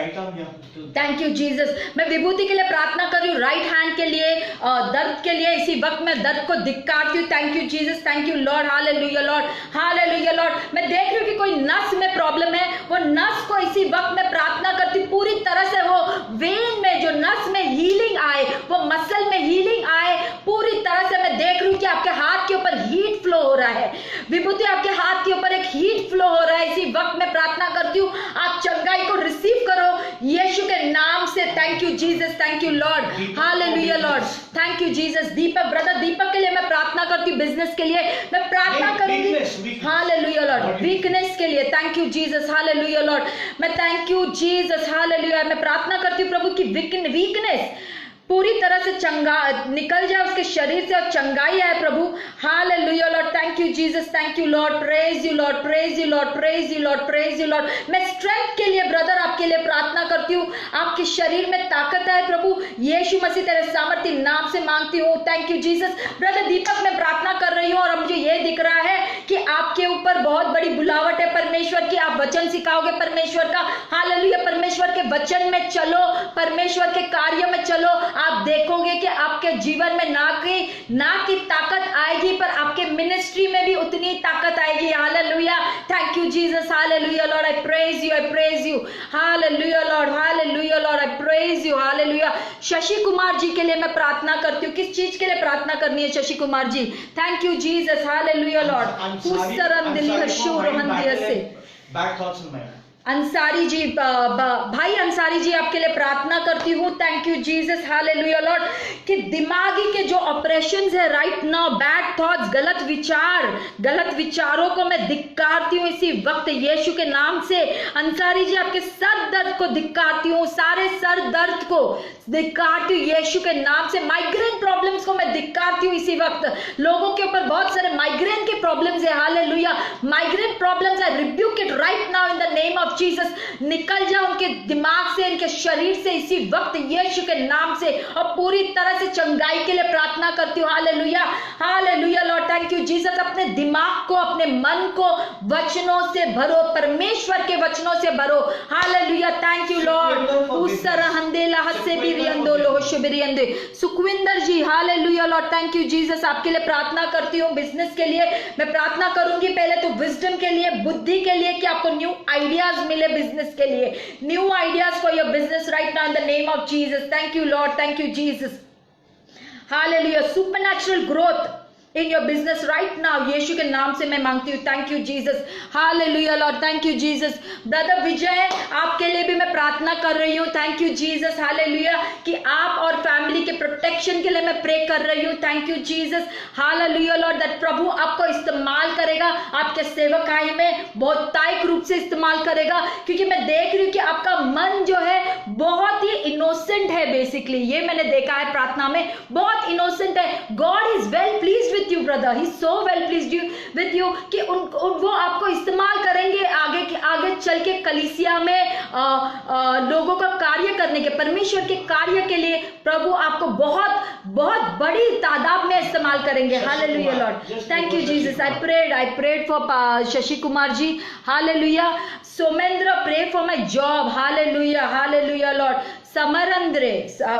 thank you Jesus. मैं विभूति के लिए प्रार्थना कर रही हूँ, राइट हैंड के लिए, दर्द के लिए इसी वक्त मैं दर्द को धिक्कारती हूँ। Thank you Jesus, thank you Lord, hallelujah Lord, hallelujah Lord. मैं देख रही हूँ कि कोई नस में प्रॉब्लम है, वो नस को इसी वक्त मैं प्रार्थना करती हूँ पूरी तरह से वो वेन में जो नस में हीलिंग आए, वो मसल में हीलिंग आए पूरी तरह से। मैं देख रही हूँ कि आपके हाथ के ऊपर हीट फ्लो हो रहा है, विभूति आपके हाथ के ऊपर एक हीट फ्लो हो रहा है इसी वक्त मैं प्रार्थना करती हूँ, आप चंगाई को रिसीव करो यीशु के नाम से। Thank you Jesus, thank you Lord, hallelujah Lord, thank you Jesus. Deepak, brother Deepak के लिए मैं प्रार्थना करती हूँ, बिजनेस के लिए मैं प्रार्थना करूंगी, हालेलुया लॉर्ड, वीकनेस के लिए। Thank you Jesus, hallelujah Lord, मैं थैंक यू जीसस, हालेलुया। मैं प्रार्थना करती हूँ प्रभु की वीकनेस पूरी तरह से चंगा निकल जाए उसके शरीर से और चंगाई आए प्रभु, hallelujah Lord, thank you Jesus, thank you Lord, praise you Lord, praise you Lord, praise you Lord, praise you Lord. मैं स्ट्रेंथ के लिए ब्रदर आपके लिए प्रार्थना करती हूँ, आपके शरीर में ताकत है प्रभु, यीशु मसीह तेरे सामर्थ्य नाम से मांगती हूँ। Thank you Jesus. ब्रदर दीपक मैं प्रार्थना कर रही हूँ और मुझे ये दिख रहा है कि आपके ऊपर बहुत बड़ी बुलावट है परमेश्वर की, आप वचन सिखाओगे परमेश्वर का, हालेलुया। परमेश्वर के वचन में चलो, परमेश्वर के कार्य में चलो, आप देखोगे कि आपके जीवन में ना की ताकत आएगी पर आपके मिनिस्ट्री में भी उतनी ताकत आएगी, hallelujah. Thank you Jesus, hallelujah Lord, I praise you, I praise you, hallelujah Lord, hallelujah Lord, I praise you, hallelujah. Shashi Kumar ji के लिए मैं प्रार्थना करती हूँ, किस चीज के लिए प्रार्थना करनी है Shashi Kumar ji? Thank you Jesus, hallelujah Lord. Ansari ji, भाई अंसारी जी आपके लिए प्रार्थना करती हूँ। Thank you Jesus, hallelujah Lord, कि दिमागी के जो ऑपरेशंस है राइट नाउ, बैड थॉट्स, गलत विचारों को मैं धिक्कारती हूँ इसी वक्त यीशु के नाम से। अंसारी जी आपके सर दर्द को धिक्कारती हूँ, सारे सर दर्द को धिक्कारती हूँ यीशु के नाम से। माइग्रेन प्रॉब्लम्स को मैं धिक्कारती हूँ इसी वक्त, लोगों के ऊपर बहुत सारे माइग्रेन के प्रॉब्लम्स है, hallelujah. Migraine problems I rebuke it right now in the name of Jesus, निकल जाओ उनके दिमाग से, इनके शरीर से इसी वक्त यीशु के नाम से, और पूरी तरह से चंगाई के लिए प्रार्थना करती हूँ, hallelujah, hallelujah Lord, thank you Jesus. अपने दिमाग को, अपने मन को वचनों से भरो, परमेश्वर के वचनों से भरो, hallelujah, thank you Lord. Sukhvinder ji, hallelujah Lord, thank you Jesus, आपके लिए प्रार्थना करती हूँ। बिजनेस के लिए मैं प्रार्थना करूंगी, पहले तो विजडम के लिए, बुद्धि के लिए, कि आपको न्यू आइडियाज मिले बिजनेस के लिए, new ideas for your business right now in the name of Jesus. Thank you Lord, thank you Jesus, hallelujah. Supernatural growth in your business right now यीशु के नाम से मैं मांगती हूँ। Thank you Jesus, hallelujah Lord, thank you Jesus. Brother Vijay आपके लिए भी मैं प्रार्थना कर रही हूँ। थैंक यू जीसस, हालेलुया, कि आप और फैमिली के प्रोटेक्शन के लिए मैं प्रे कर रही हूँ। Thank you Jesus, hallelujah Lord, that प्रभु आपको इस्तेमाल करेगा, आपके सेवकाई में बहुतायत रूप से इस्तेमाल करेगा, क्योंकि मैं देख रही हूँ कि आपका मन जो है बहुत ही इनोसेंट है। बेसिकली ये मैंने देखा है प्रार्थना में, बहुत इनोसेंट है। God is well pleased with you brother, he's so well pleased with you कि वो आपको इस्तेमाल करेंगे आगे चल के कलीसिया में लोगों का कार्य करने के, परमेश्वर के कार्य के लिए प्रभु आपको बहुत बहुत बड़ी तादाद में इस्तेमाल करेंगे, hallelujah Lord, thank you Jesus. I prayed for Shashi Kumar ji, hallelujah. Somendra, pray for my job, hallelujah, hallelujah Lord. समरंद्रे,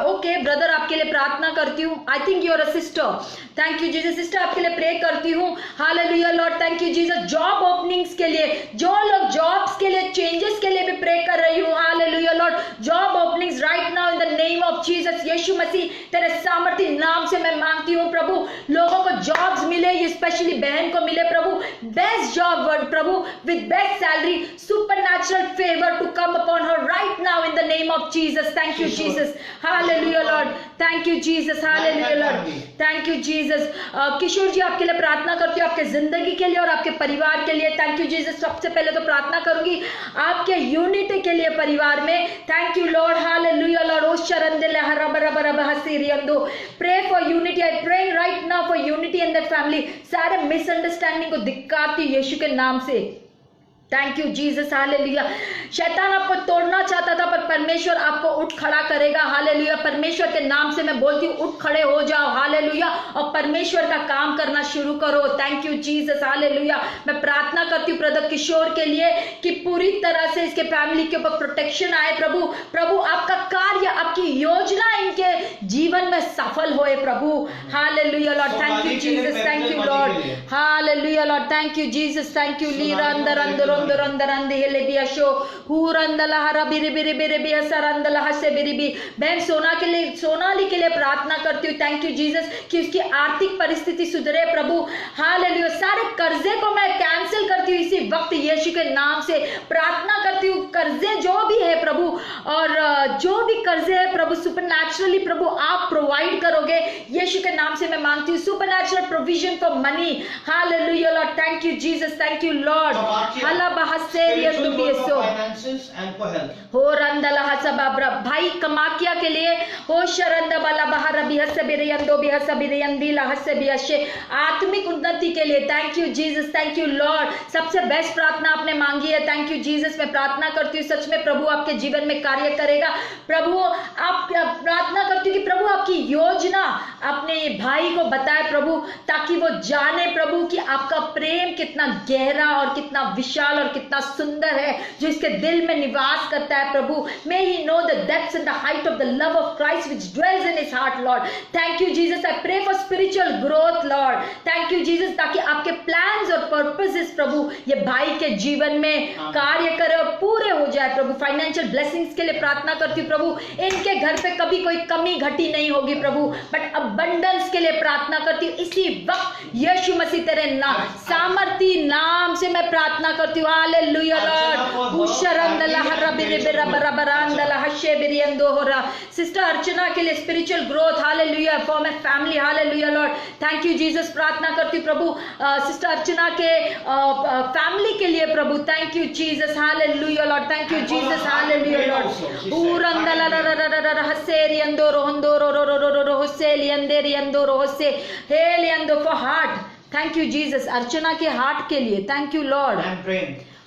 ओके ब्रदर आपके लिए प्रार्थना करती हूँ। I think you are a sister, thank you Jesus. Sister आपके लिए प्रे करती हूँ, hallelujah Lord, thank you Jesus. Job openings के लिए, जो लोग जॉब्स के लिए, चेंजेस के लिए भी प्रे कर रही हूँ, hallelujah Lord, job openings right now in the name of Jesus. यीशु मसीह तेरे सामर्थ्य नाम से मैं मांगती हूँ प्रभु, लोगों को जॉब्स मिले, स्पेशली बहन को मिले प्रभु, बेस्ट जॉब प्रभु, with best salary, supernatural favour to come upon her right now in the name of Jesus. Thank you Jesus, hallelujah Lord, thank you Jesus, hallelujah Lord, thank you Jesus। किशोर जी आपके लिए प्रार्थना करती हूँ, आपके जिंदगी के लिए और आपके परिवार के लिए। Thank you Jesus. सबसे पहले तो प्रार्थना करूंगी आपके यूनिटी के लिए परिवार में। Thank you Lord, hallelujah Lord. ओ शरंदिले हरबरबरब हसीरियंदो, pray for unity, I pray right now for unity in that family. सारे मिसअंडरस्टैंडिंग को धिक्कारती यीशु के नाम से, थैंक यू जीसस, हालेलुया। शैतान आपको तोड़ना चाहता था, पर परमेश्वर आपको उठ खड़ा करेगा, हालेलुया। परमेश्वर के नाम से मैं बोलती हूँ, उठ खड़े हो जाओ, हालेलुया, और परमेश्वर का काम करना शुरू करो। Thank you Jesus, hallelujah. मैं प्रार्थना करती हूँ ब्रदर किशोर के लिए कि पूरी तरह से इसके फैमिली के ऊपर प्रोटेक्शन आए। प्रभु, प्रभु आपका कार्य, आपकी योजना इनके जीवन में सफल होए प्रभु, hallelujah Lord. Thank you Jesus, thank you Lord, hallelujah Lord. Thank you Jesus, thank you लीरा अंदर अंदर अंदर अंदर अंदर हेले बियाशो हुरंदला हरा बिरे बिरे बिरे बियासर अंदला हसे बिरे बी। बहन सोनाली के लिए प्रार्थना करती हूँ, थैंक यू जीसस, कि उसकी आर्थिक परिस्थिति सुधरे प्रभु, हालेलुया। सारे कर्जे को मैं कैंसिल करती हूँ इसी वक्त यीशु के नाम से प्रार्थना करती हूँ। कर्जे जो भी है प्रभु, और जो भी कर्जे है प्रभु, सुपरनैचुरली प्रभु आप प्रोवाइड करोगे यीशु के नाम से मैं मांगती हूँ, supernatural provision for money, hallelujah Lord. Thank you Jesus, thank you Lord. हला बहसेरियन तो बेसो हो रंदला हसबाब्रा भाई कमाकिया के लिए हो शरंद वाला बाहर बिहस बिरयंदो बिहस बिरयंदी लहस बिहशे आत्मिक उन्नति के लिए thank you Jesus, thank you Lord. सबसे बेस्ट प्रार्थना आपने मांगी है, थैंक यू जीसस। मैं प्रार्थना करती हूँ सच में प्रभु आपके जीवन में कार्य करेगा प्रभु। आप प्रार्थना करती हूँ कि प्रभु आपकी योजना अपने भाई को बताए प्रभु, ताकि वो जाने प्रभु कि आपका प्रेम कितना गहरा और कितना विशाल और कितना सुंदर है, जो इसके दिल में निवास करता है प्रभु। May he know the depths and the height of the love of Christ which dwells in his heart Lord. Thank you Jesus, I pray for spiritual growth Lord. Thank you Jesus, ताकि आपके plans और purposes प्रभु ये भाई के जीवन में कार्य करे और पूरे हो जाए प्रभु। फाइनेंशियल ब्लेसिंग्स के लिए प्रार्थना करती हूँ प्रभु, इनके घर पे कभी कोई कमी घटी नहीं होगी प्रभु, बट अबंडेंस के लिए प्रार्थना करती हूँ इसी वक्त यीशु मसीह तेरे नाम सामर्थी नाम से मैं प्रार्थना करती हूँ, हालेलुया लॉर्ड। सिस्टर अर्चना के लिए spiritual growth, hallelujah, for my family, hallelujah Lord. Thank you Jesus. प्रार्थना करती हूँ प्रभु सिस्टर अर्चना के फैमिली के लिए प्रभु, thank you Jesus, hallelujah Lord. Thank you Jesus, hallelujah Lord. उरंदला हसेरियंदो रोहंदो रो होसेलियंदे रियंदो रोहसे हेलियंदो for heart, thank you Jesus. Archana के हार्ट के लिए थैंक यू लॉर्ड।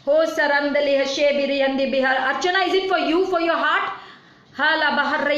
हो सरंदले हशे बिरियंदी बिहार। Archana, is it for you, for your heart? हाला बाहर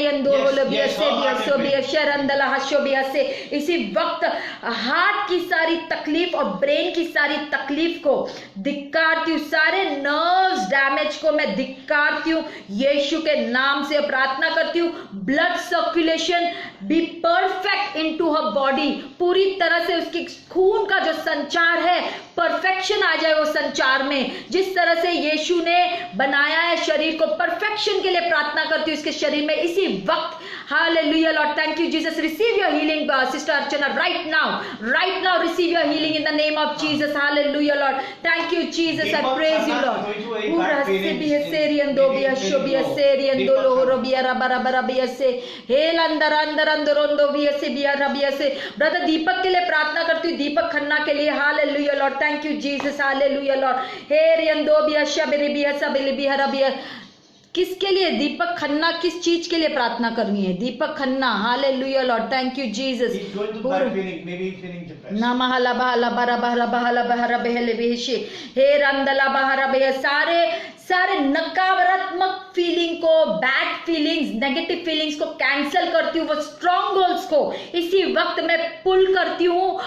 इसी वक्त हार्ट की सारी तकलीफ और ब्रेन की सारी तकलीफ को धिक्कारती हूँ, सारे नर्व्स डैमेज को मैं धिक्कारती हूँ यीशु के नाम से। प्रार्थना करती हूँ blood circulation be perfect into her body, पूरी तरह से उसकी खून का जो संचार है परफेक्शन आ जाए वो संचार में, जिस तरह से यीशु ने बनाया है शरीर को परफेक्शन के लिए प्रार्थना करती हूँ इसके शरीर में इसी वक्त, hallelujah Lord. Thank you Jesus. Receive your healing sister Archana right now receive your healing in the name of Jesus, hallelujah Lord. Thank you Jesus, I praise you Lord. पूरा से बिहसेरियन दो बिहशो बिहसेरियन दो लोरो बियारा बराबर बिहसे हेल अंदर अंदर अंदर अंदर बिहसे बियारा बिहसे। ब्रदर दीपक के लिए प्रार्थना करती हूँ, दीपक खन्ना के लिए, hallelujah Lord. Thank you Jesus, hallelujah Lord. हेरियन दो बिहशा बिरि बिहसा बिलि बिहरा बिह। किसके लिए दीपक खन्ना, किस चीज के लिए प्रार्थना करनी है Deepak Khanna? Hallelujah Lord. Thank you Jesus. नमहला बहला बरा बहरा बहला बहरा बहले बेशे हे रंदला बहरा बह। सारे नकारात्मक फीलिंग को, बैड फीलिंग्स, नेगेटिव फीलिंग्स को कैंसिल करती हूँ, वो स्ट्रॉन्ग होल्ड्स को इसी वक्त मैं पुल करती हूँ,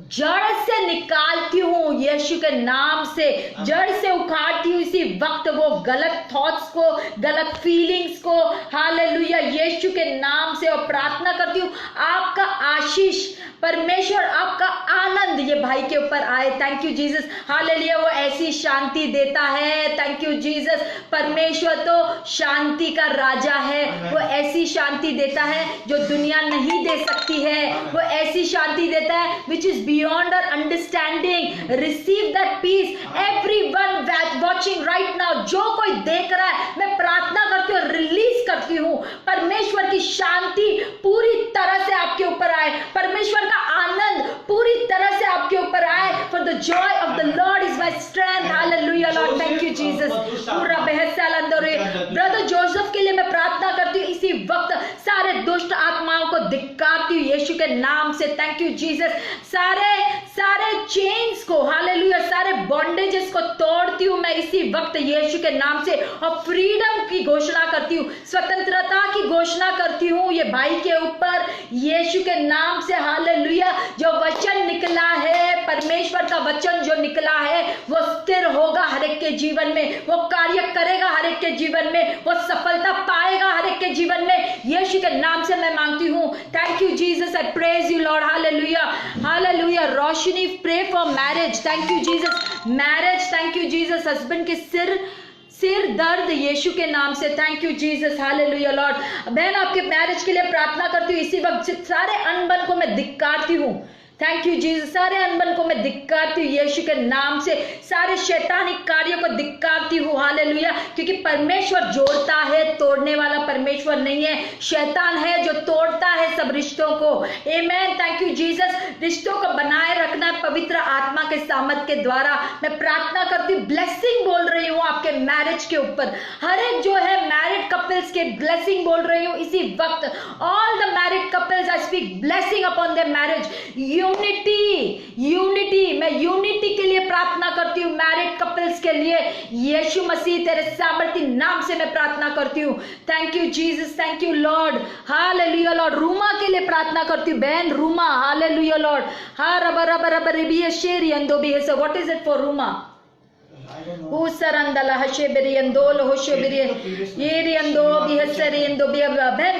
जड़ से निकालती हूँ यीशु के नाम से, जड़ से उखाड़ती हूँ इसी वक्त वो गलत थॉट्स को, गलत फीलिंग्स को, हालेलुया यीशु के नाम से। और प्रार्थना करती हूँ आपका आशीष, परमेश्वर आपका आनंद ये भाई के ऊपर आए। Thank you Jesus, hallelujah. वो ऐसी शांति देता है, थैंक यू जीसस। परमेश्वर तो शांति का राजा है, वो ऐसी शांति देता है जो दुनिया नहीं दे सकती है, वो ऐसी शांति देता है which is beyond our understanding. Receive that peace everyone watching right now, जो कोई देख रहा है मैं प्रार्थना करती हूँ, रिलीज करती हूँ परमेश्वर की शांति पूरी तरह से आपके ऊपर आए, परमेश्वर का आनंद पूरी तरह से आपके ऊपर आए। For the Joy of the Lord is my strength, hallelujah Lord. Thank you Jesus. पूरा बहसाल अंदर ब्रदर जोसेफ के लिए मैं प्रार्थना करती हूँ इसी वक्त, सारे दुष्ट आत्माओं को धिक्कारती हूँ यीशु के नाम से। Thank you Jesus. सारे चेन्स को, हालेलुया, सारे बॉन्डेजेस को तोड़ती हूँ मैं इसी वक्त यीशु के नाम से, और फ्रीडम की घोषणा करती हूँ, स्वतंत्रता की घोषणा करती हूँ ये भाई के ऊपर यीशु के नाम से। हालेलुया। जो वचन निकला है, परमेश्वर का वचन जो निकला है, वो स्थिर होगा हर एक के जीवन में, वो कार्य करेगा हर एक के जीवन में, वो सफलता पाएगा हर एक के जीवन में। यीशु के नाम से मैं मांगती हूँ। Thank you Jesus. I praise you Lord. Hallelujah, hallelujah. Roshni, pray for marriage. Thank you Jesus. Marriage, thank you Jesus. Husband के सिर दर्द यीशु के नाम से। Thank you Jesus. Hallelujah Lord. बहन, आपके मैरिज के लिए प्रार्थना करती हूँ इसी वक्त। सारे अनबन को मैं धिक्कारती हूँ। Thank you Jesus. सारे अनबन को मैं धिक्कारती हूँ यीशु के नाम से, सारे शैतानिक कार्यों को धिक्कारती हूँ। हालेलुया। क्योंकि परमेश्वर जोड़ता है, तोड़ने वाला परमेश्वर नहीं है, शैतान है जो तोड़ता है सब रिश्तों को। आमेन। Thank you Jesus. रिश्तों को बनाए रखना है पवित्र आत्मा के सामर्थ के द्वारा। मैं प्रार्थना करती हूँ, ब्लेसिंग बोल रही हूँ आपके मैरिज के ऊपर। हर एक जो है मैरिड कपल्स के ब्लेसिंग बोल रही हूँ इसी वक्त। All the married couples, I speak blessing upon their marriage. Unity, मैं यूनिटी के लिए प्रार्थना करती हूँ, मैरिड कपल्स के लिए। यीशु मसीह तेरे सामर्थी नाम से मैं प्रार्थना करती हूँ। Thank you Jesus. Thank you Lord. Hallelujah Lord. Ruma के लिए प्रार्थना करती हूँ, बहन रूमा। Hallelujah Lord. हा रबा रबा रबा रिबिया शेरी अंदो बिहे। So what is it for Ruma?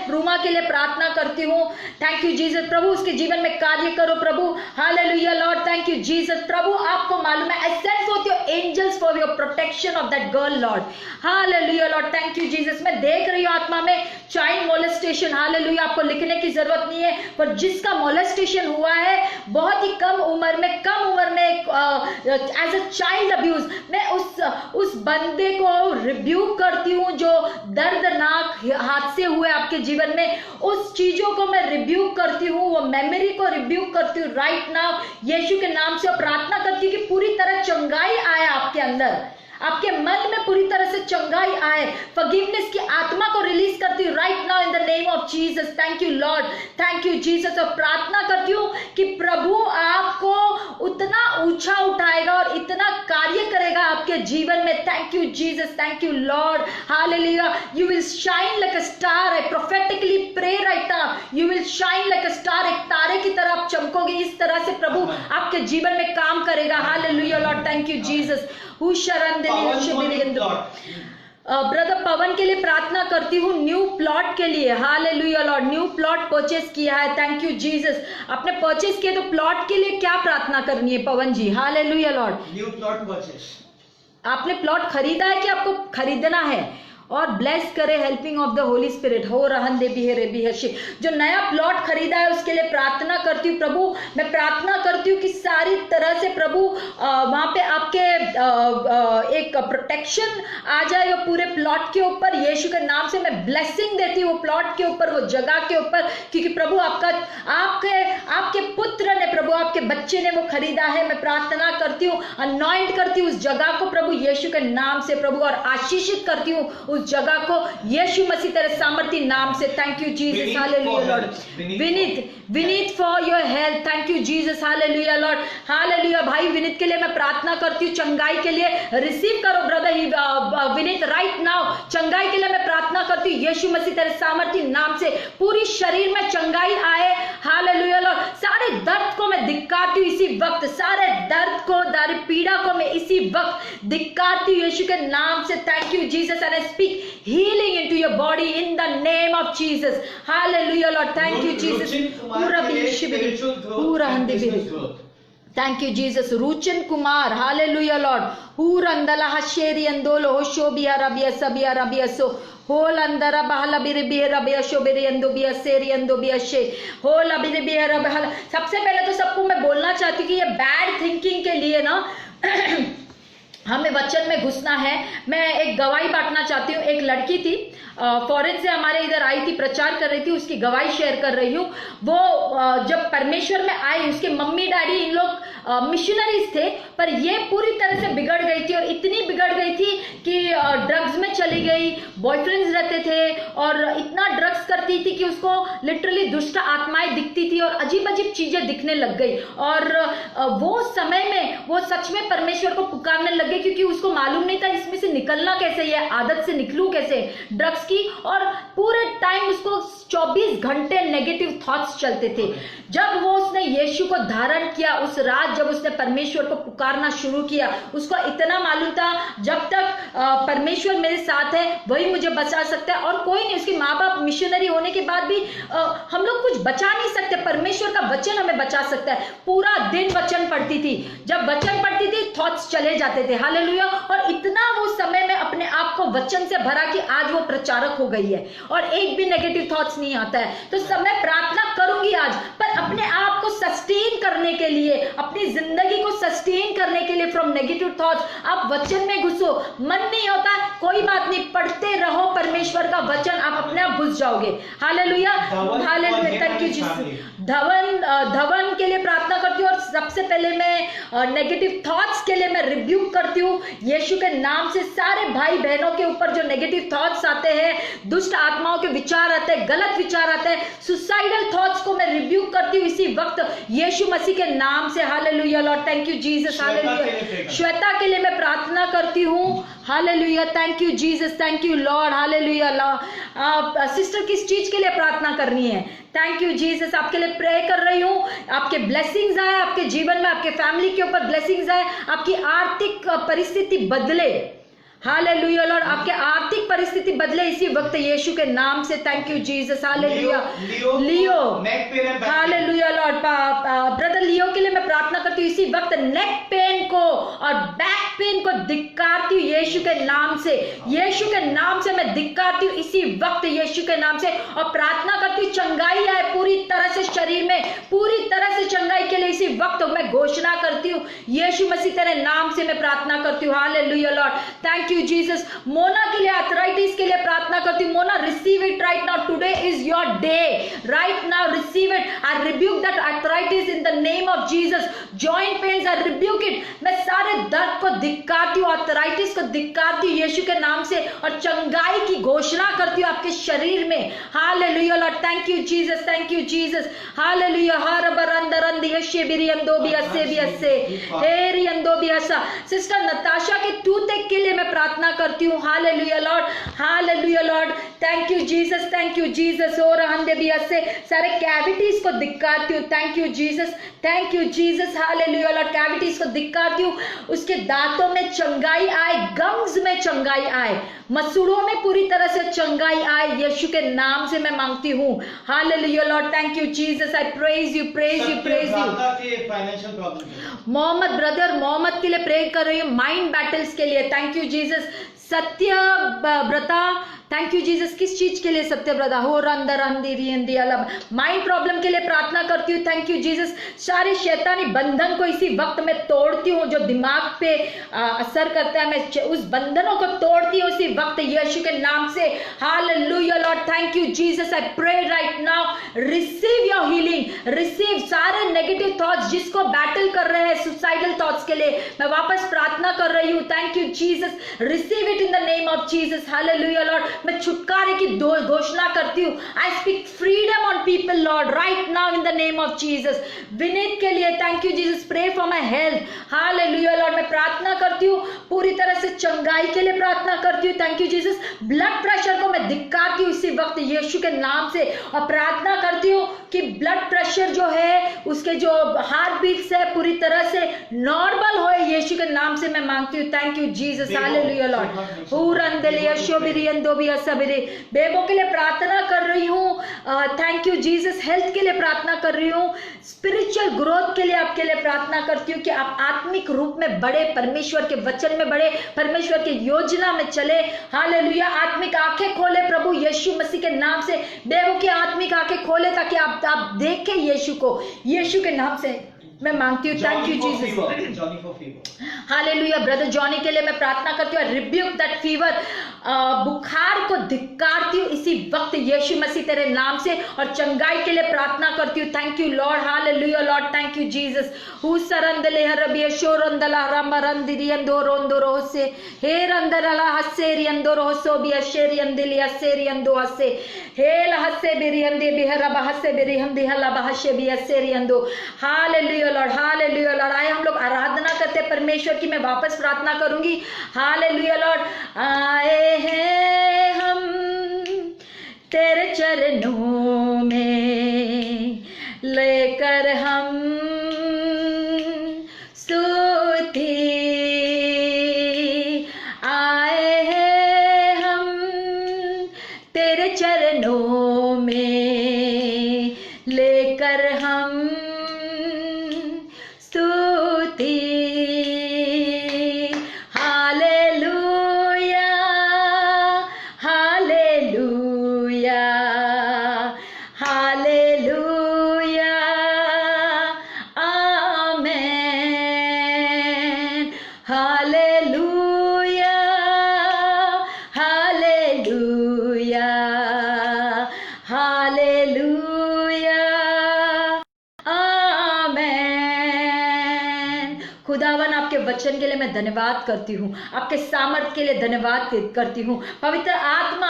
Ruma के लिए प्रार्थना करती हूँ। Thank you Jesus. प्रभु उसके जीवन में कार्य करो प्रभु। Hallelujah Lord. Thank you Jesus. प्रभु आपको मालूम है, I send for your angels for your protection of that girl Lord. Hallelujah Lord. Thank you Jesus. मैं देख रही हूँ आत्मा में चाइल्ड मोलेस्टेशन। हालेलुया। आपको लिखने की जरूरत नहीं है, पर जिसका मोलेस्टेशन हुआ है बहुत ही कम उम्र में एज अ चाइल्ड अब्यूज, मैं उस बंदे को रिब्यूक करती हूँ जो दर्दनाक हादसे हुए आपके जीवन में। उस चीजों को मैं रिब्यूक करती हूँ, वो मेमोरी को रिब्यूक करती हूँ राइट नाउ यीशु के नाम से। और प्रार्थना करती हूँ कि पूरी तरह चंगाई आए आपके अंदर, आपके मन में पूरी तरह से चंगाई आए। फॉरगिवनेस की आत्मा को रिलीज करती हूँ right now in the name of Jesus. Thank you Lord. Thank you Jesus. और प्रार्थना करती हूँ कि प्रभु आपको उतना ऊंचा उठाएगा और इतना कार्य करेगा आपके जीवन में। Thank you Jesus. Thank you Lord. Hallelujah. You will shine like a star. I prophetically pray right now, you will shine like a star. एक तारे की तरह आप चमकोगे। इस तरह से प्रभु आपके जीवन में काम करेगा। Hallelujah Lord. Thank you Jesus. Brother Pavan के लिए प्रार्थना करती हूँ न्यू प्लॉट के लिए। Hallelujah Lord. New plot purchase किया है। Thank you Jesus. आपने परचेस किया तो प्लॉट के लिए क्या प्रार्थना करनी है Pavan ji? Hallelujah Lord. New plot purchase. आपने प्लॉट खरीदा है कि आपको खरीदना है? और ब्लेस करे helping of the Holy Spirit. हो रहन दे बिहे। जो नया प्लॉट खरीदा है उसके लिए प्रार्थना करती हूँ प्रभु। मैं प्रार्थना करती हूँ कि सारी तरह से प्रभु वहां पे आपके एक प्रोटेक्शन आ जाए वो पूरे प्लॉट के ऊपर। यीशु के नाम से मैं ब्लेसिंग देती हूँ वो प्लॉट के ऊपर, वो जगह के ऊपर, क्योंकि प्रभु आपके पुत्र ने, प्रभु आपके बच्चे ने वो खरीदा है। मैं प्रार्थना करती हूँ, अनॉइंट करती हूँ उस जगह को प्रभु यीशु के नाम से प्रभु, और आशीषित करती हूँ उस जगह को यीशु मसीह तेरे सामर्थी नाम से। Thank you Jesus. Hallelujah Lord. Vineet for your health. Thank you Jesus. Hallelujah Lord. Hallelujah. भाई विनीत के लिए मैं प्रार्थना करती हूँ चंगाई के लिए। रिसीव करो ब्रदर विनीत राइट नाउ। चंगाई के लिए मैं प्रार्थना करती हूँ यीशु मसीह तेरे सामर्थी नाम से। पूरी शरीर में चंगाई आए। Hallelujah Lord. सारे दर्द को मैं धिक्कारती हूँ इसी वक्त, सारे दर्द को, सारी पीड़ा को मैं इसी वक्त धिक्कारती हूँ यीशु के नाम से। Thank you Jesus. And I speak healing into your body in the name of Jesus. Hallelujah Lord. Thank you Jesus. Thank you Jesus. Ruchan Kumar. Hallelujah Lord. Hurandala hasheri andolo hoshobiya rabia sabiya rabia so होल अंदर बहला बिरे बिहेरा बिया शोबेरे अंदो बिया सेरी अंदो बिया शे whole बिरे बिहेरा बहला। सबसे पहले तो सबको मैं बोलना चाहती हूँ कि ये बैड थिंकिंग के लिए ना हमें वचन में घुसना है। मैं एक गवाही बांटना चाहती हूँ। एक लड़की थी, फॉरेन से हमारे इधर आई थी, प्रचार कर रही थी, उसकी गवाही शेयर कर रही हूँ। वो जब परमेश्वर में आई, उसके मम्मी डैडी इन लोग मिशनरीज थे, पर ये पूरी तरह से बिगड़ गई थी, और इतनी बिगड़ गई थी कि ड्रग्स में चली गई, बॉयफ्रेंड्स रहते थे, और इतना ड्रग्स करती थी कि उसको लिटरली दुष्ट आत्माएं दिखती थी और अजीब अजीब चीजें दिखने लग गई। और वो समय में वो सच में परमेश्वर को पुकारने लग गई, क्योंकि उसको मालूम नहीं था इसमें से निकलना कैसे, ये आदत से निकलूं कैसे ड्रग्स की। और पूरे टाइम उसको 24 घंटे नेगेटिव थॉट्स चलते थे। जब वो उसने यीशु को धारण किया, उस रात जब उसने परमेश्वर को पुकारना शुरू किया, उसको इतना मालूम था जब तक परमेश्वर मेरे साथ है वही मुझे बचा सकता है, और कोई नहीं। उसके माँ बाप मिशनरी होने के बाद भी हम लोग कुछ बचा नहीं सकते, परमेश्वर का वचन हमें बचा सकता है। पूरा दिन वचन पढ़ती थी, जब वचन पढ़ती थी थॉट्स चले जाते थे। हालेलुया। और इतना वो समय में अपने आप को वचन से भरा कि आज वो प्रचारक हो गई है और एक भी नेगेटिव थॉट्स नहीं आता है। तो समय प्रार्थना करूंगी आज, पर अपने आप को सस्टेन करने के लिए, अपनी जिंदगी को सस्टेन करने के लिए फ्रॉम नेगेटिव थॉट्स आप वचन में घुसो। मन नहीं होता कोई बात नहीं, पढ़ते रहो परमेश्वर का वचन, आप अपने आप घुस जाओगे। Hallelujah, hallelujah. तक की धवन के लिए प्रार्थना करती हूँ, और सबसे पहले मैं नेगेटिव थॉट्स के लिए मैं रिब्यूक करती हूँ यीशु के नाम से। सारे भाई बहनों के ऊपर जो नेगेटिव थॉट्स आते हैं, दुष्ट आत्माओं के विचार आते हैं, गलत विचार आते हैं, सुसाइडल थॉट्स को मैं रिब्यूक करती हूँ इसी वक्त यीशु मसीह के नाम से। Hallelujah Lord, thank you Jesus. Hallelujah. Shweta के लिए मैं प्रार्थना करती हूँ। Hallelujah, thank you Jesus, thank you Lord. Hallelujah. Sister किस चीज के लिए प्रार्थना करनी है? थैंक यू जीसस, आपके लिए प्रे कर रही हूँ, आपके ब्लेसिंग्स आए आपके जीवन में, आपके फैमिली के ऊपर ब्लेसिंग्स आए, आपकी आर्थिक परिस्थिति बदले। हालेलुया लॉर्ड, आपके आर्थिक परिस्थिति बदले इसी वक्त यीशु के नाम से। Thank you Jesus. Hallelujah. Leo, hallelujah Lord, brother Leo के लिए मैं प्रार्थना करती हूँ इसी वक्त नेक पेन को और बैक पेन को धिक्कारती हूँ यीशु के नाम से। यीशु के नाम से मैं धिक्कारती हूँ इसी वक्त यीशु के नाम से, और प्रार्थना करती हूँ चंगाई आए पूरी तरह से शरीर में, पूरी तरह से चंगाई के लिए इसी वक्त मैं घोषणा करती हूँ यीशु मसीह तेरे नाम से मैं प्रार्थना करती हूँ। Hallelujah Lord, thank you Jesus. Mona के लिए, आर्थराइटिस के लिए प्रार्थना करती हूँ। Mona, receive it right now, today is your day, right now receive it. I rebuke that arthritis in the name of Jesus. Joint pains, I rebuke it. मैं सारे दर्द को धिक्कारती हूँ, आर्थराइटिस को धिक्कारती हूँ यीशु के नाम से, और चंगाई की घोषणा करती हूँ आपके शरीर में। Hallelujah Lord, thank you Jesus, thank you Jesus. Hallelujah. Sister Natasha के टूथ के लिए मैं प्रार्थना करती हूँ। Hallelujah Lord, hallelujah Lord, thank you Jesus, thank you Jesus. और से सारे कैविटीज को धिक्कारती हूँ। Thank you Jesus, thank you Jesus. Hallelujah Lord, cavities को धिक्कारती हूँ, उसके दांतों में चंगाई आए, गम्स में चंगाई आए, मसूड़ों में पूरी तरह से चंगाई आए, यीशु के नाम से मैं मांगती हूँ। Hallelujah Lord, thank you Jesus. I praise you, praise you, praise you. Mohammed, brother Mohammed के लिए प्रे कर रही हूँ, माइंड बैटल्स के लिए। Thank you Jesus. सत्य व्रता, थैंक यू जीसस। किस चीज के लिए सत्य व्रता? हो रंदर अंधी अलग माइंड प्रॉब्लम के लिए प्रार्थना करती हूँ। Thank you Jesus. सारे शैतानी बंधन को इसी वक्त मैं तोड़ती हूँ, जो दिमाग पे असर करता है, मैं उस बंधनों को तोड़ती हूँ इसी वक्त यीशु के नाम से। Hallelujah Lord, thank you Jesus. I pray right now, receive your healing, receive. सारे नेगेटिव थॉट्स जिसको बैटल कर रहे हैं सुसाइडल थॉट्स के लिए, मैं वापस प्रार्थना कर रही हूँ। Thank you Jesus, receive it in the name of Jesus. Hallelujah Lord, मैं छुटकारे की घोषणा करती हूँ। I speak freedom on people Lord right now in the name of Jesus. Vineet के लिए thank you Jesus, pray for my health. Hallelujah Lord, मैं प्रार्थना करती हूँ पूरी तरह से चंगाई के लिए प्रार्थना करती हूँ। Thank you Jesus. Blood pressure को मैं धिक्कारती हूँ इसी वक्त यीशु के नाम से, और प्रार्थना करती हूँ कि ब्लड प्रेशर जो है, उसके जो हार्ट बीट्स है पूरी तरह से नॉर्मल हो यीशु के नाम से मैं मांगती हूँ। Thank you Jesus. Hallelujah Lord. Bebo के लिए प्रार्थना कर रही हूँ। Thank you Jesus. हेल्थ के लिए प्रार्थना कर रही हूँ। स्पिरिचुअल ग्रोथ के लिए आपके लिए प्रार्थना करती हूँ कि आप आत्मिक रूप में बढ़े, परमेश्वर के वचन में बढ़े, परमेश्वर की योजना में चले। हालेलुया। आत्मिक आंखें खोले प्रभु यीशु मसीह के नाम से। बेबो की आत्मिक आंखें खोले ताकि आप देखें यीशु को, यीशु के नाम से। मैं मांगती हूँ। Thank you Jesus, hallelujah. Brother Johnny के लिए मैं प्रार्थना करती हूँ, रिब्यूक दैट फीवर, बुखार को धिक्कारती हूँ इसी वक्त यीशु मसीह तेरे नाम से, और चंगाई के लिए प्रार्थना करती हूँ। Thank you Lord, hallelujah Lord, thank you Jesus. हु सरंदले हरबिय शोरंदला रमरंदिरियंदो रोंदो से हे रंदला हसेरियंदो रोसो बि अशेरियंदिली असेरियंदो हसे हेल हसे बिरियंदे बिहरा बहसे बिरियंदे हला बहसे बि असेरियंदो। Hallelujah Lord, hallelujah Lord. आए हम लोग आराधना करते परमेश्वर की। मैं वापस प्रार्थना करूंगी। हालेलुया लॉर्ड, आए हैं हम तेरे चरणों में, लेकर हम स्तुति, आए हैं हम तेरे चरणों में, लेकर हम स्तुति। हालेलुया, हालेलुया, हालेलुया, आमेन। हालेलुया, हालेलुया, हालेलुया, आमेन। खुदावन आपके वचन के लिए मैं धन्यवाद करती हूँ, आपके सामर्थ के लिए धन्यवाद करती हूँ। पवित्र आत्मा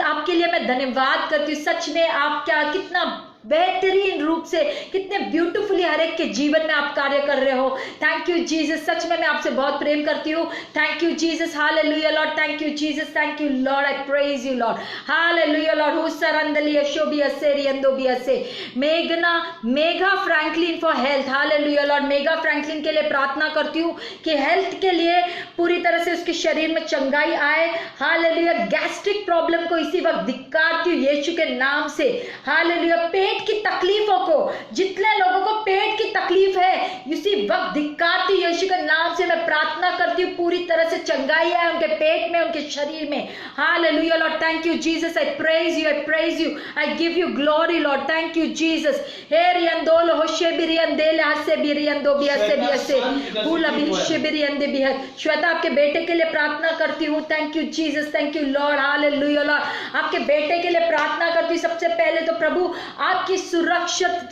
आपके लिए मैं धन्यवाद करती हूँ। सच में आप क्या कितना बेहतरीन रूप से, कितने ब्यूटीफुली हर एक के जीवन में आप कार्य कर रहे हो। थैंक यू जीसस, सच में मैं आपसे बहुत प्रेम करती हूँ। Thank you Jesus, hallelujah Lord, thank you Jesus, thank you Lord, I praise you Lord, hallelujah Lord. हु सरंदली अशोबी असेरी अंदोबी असे Megha Franklin for health, hallelujah Lord. Megha Franklin के लिए प्रार्थना करती हूँ कि हेल्थ के लिए पूरी तरह से उसके शरीर में चंगाई आए। हालेलुया। गैस्ट्रिक प्रॉब्लम को इसी वक्त धिक्कारती हूँ यीशु के नाम से। हालेलुया। पेट की तकलीफों को, जितने लोगों को पेट की तकलीफ है इसी वक्त धिक्कारती यीशु के नाम से मैं प्रार्थना करती हूँ, पूरी तरह से चंगाई है उनके पेट में, उनके शरीर में। Hallelujah Lord, thank you Jesus, I praise you, I praise you, I give you glory Lord, thank you Jesus. हे रियंदोल होशे बिरियंदेले हसे बिरियंदो बियसे बियसे भूला बिशे बिरियंदे बिहर। श्वेता आपके बेटे के लिए प्रार्थना करती हूँ। Thank you Jesus, thank you Lord, hallelujah Lord. आपके बेटे के लिए प्रार्थना करती हूँ। सबसे पहले तो प्रभु आपकी सुरक्षित,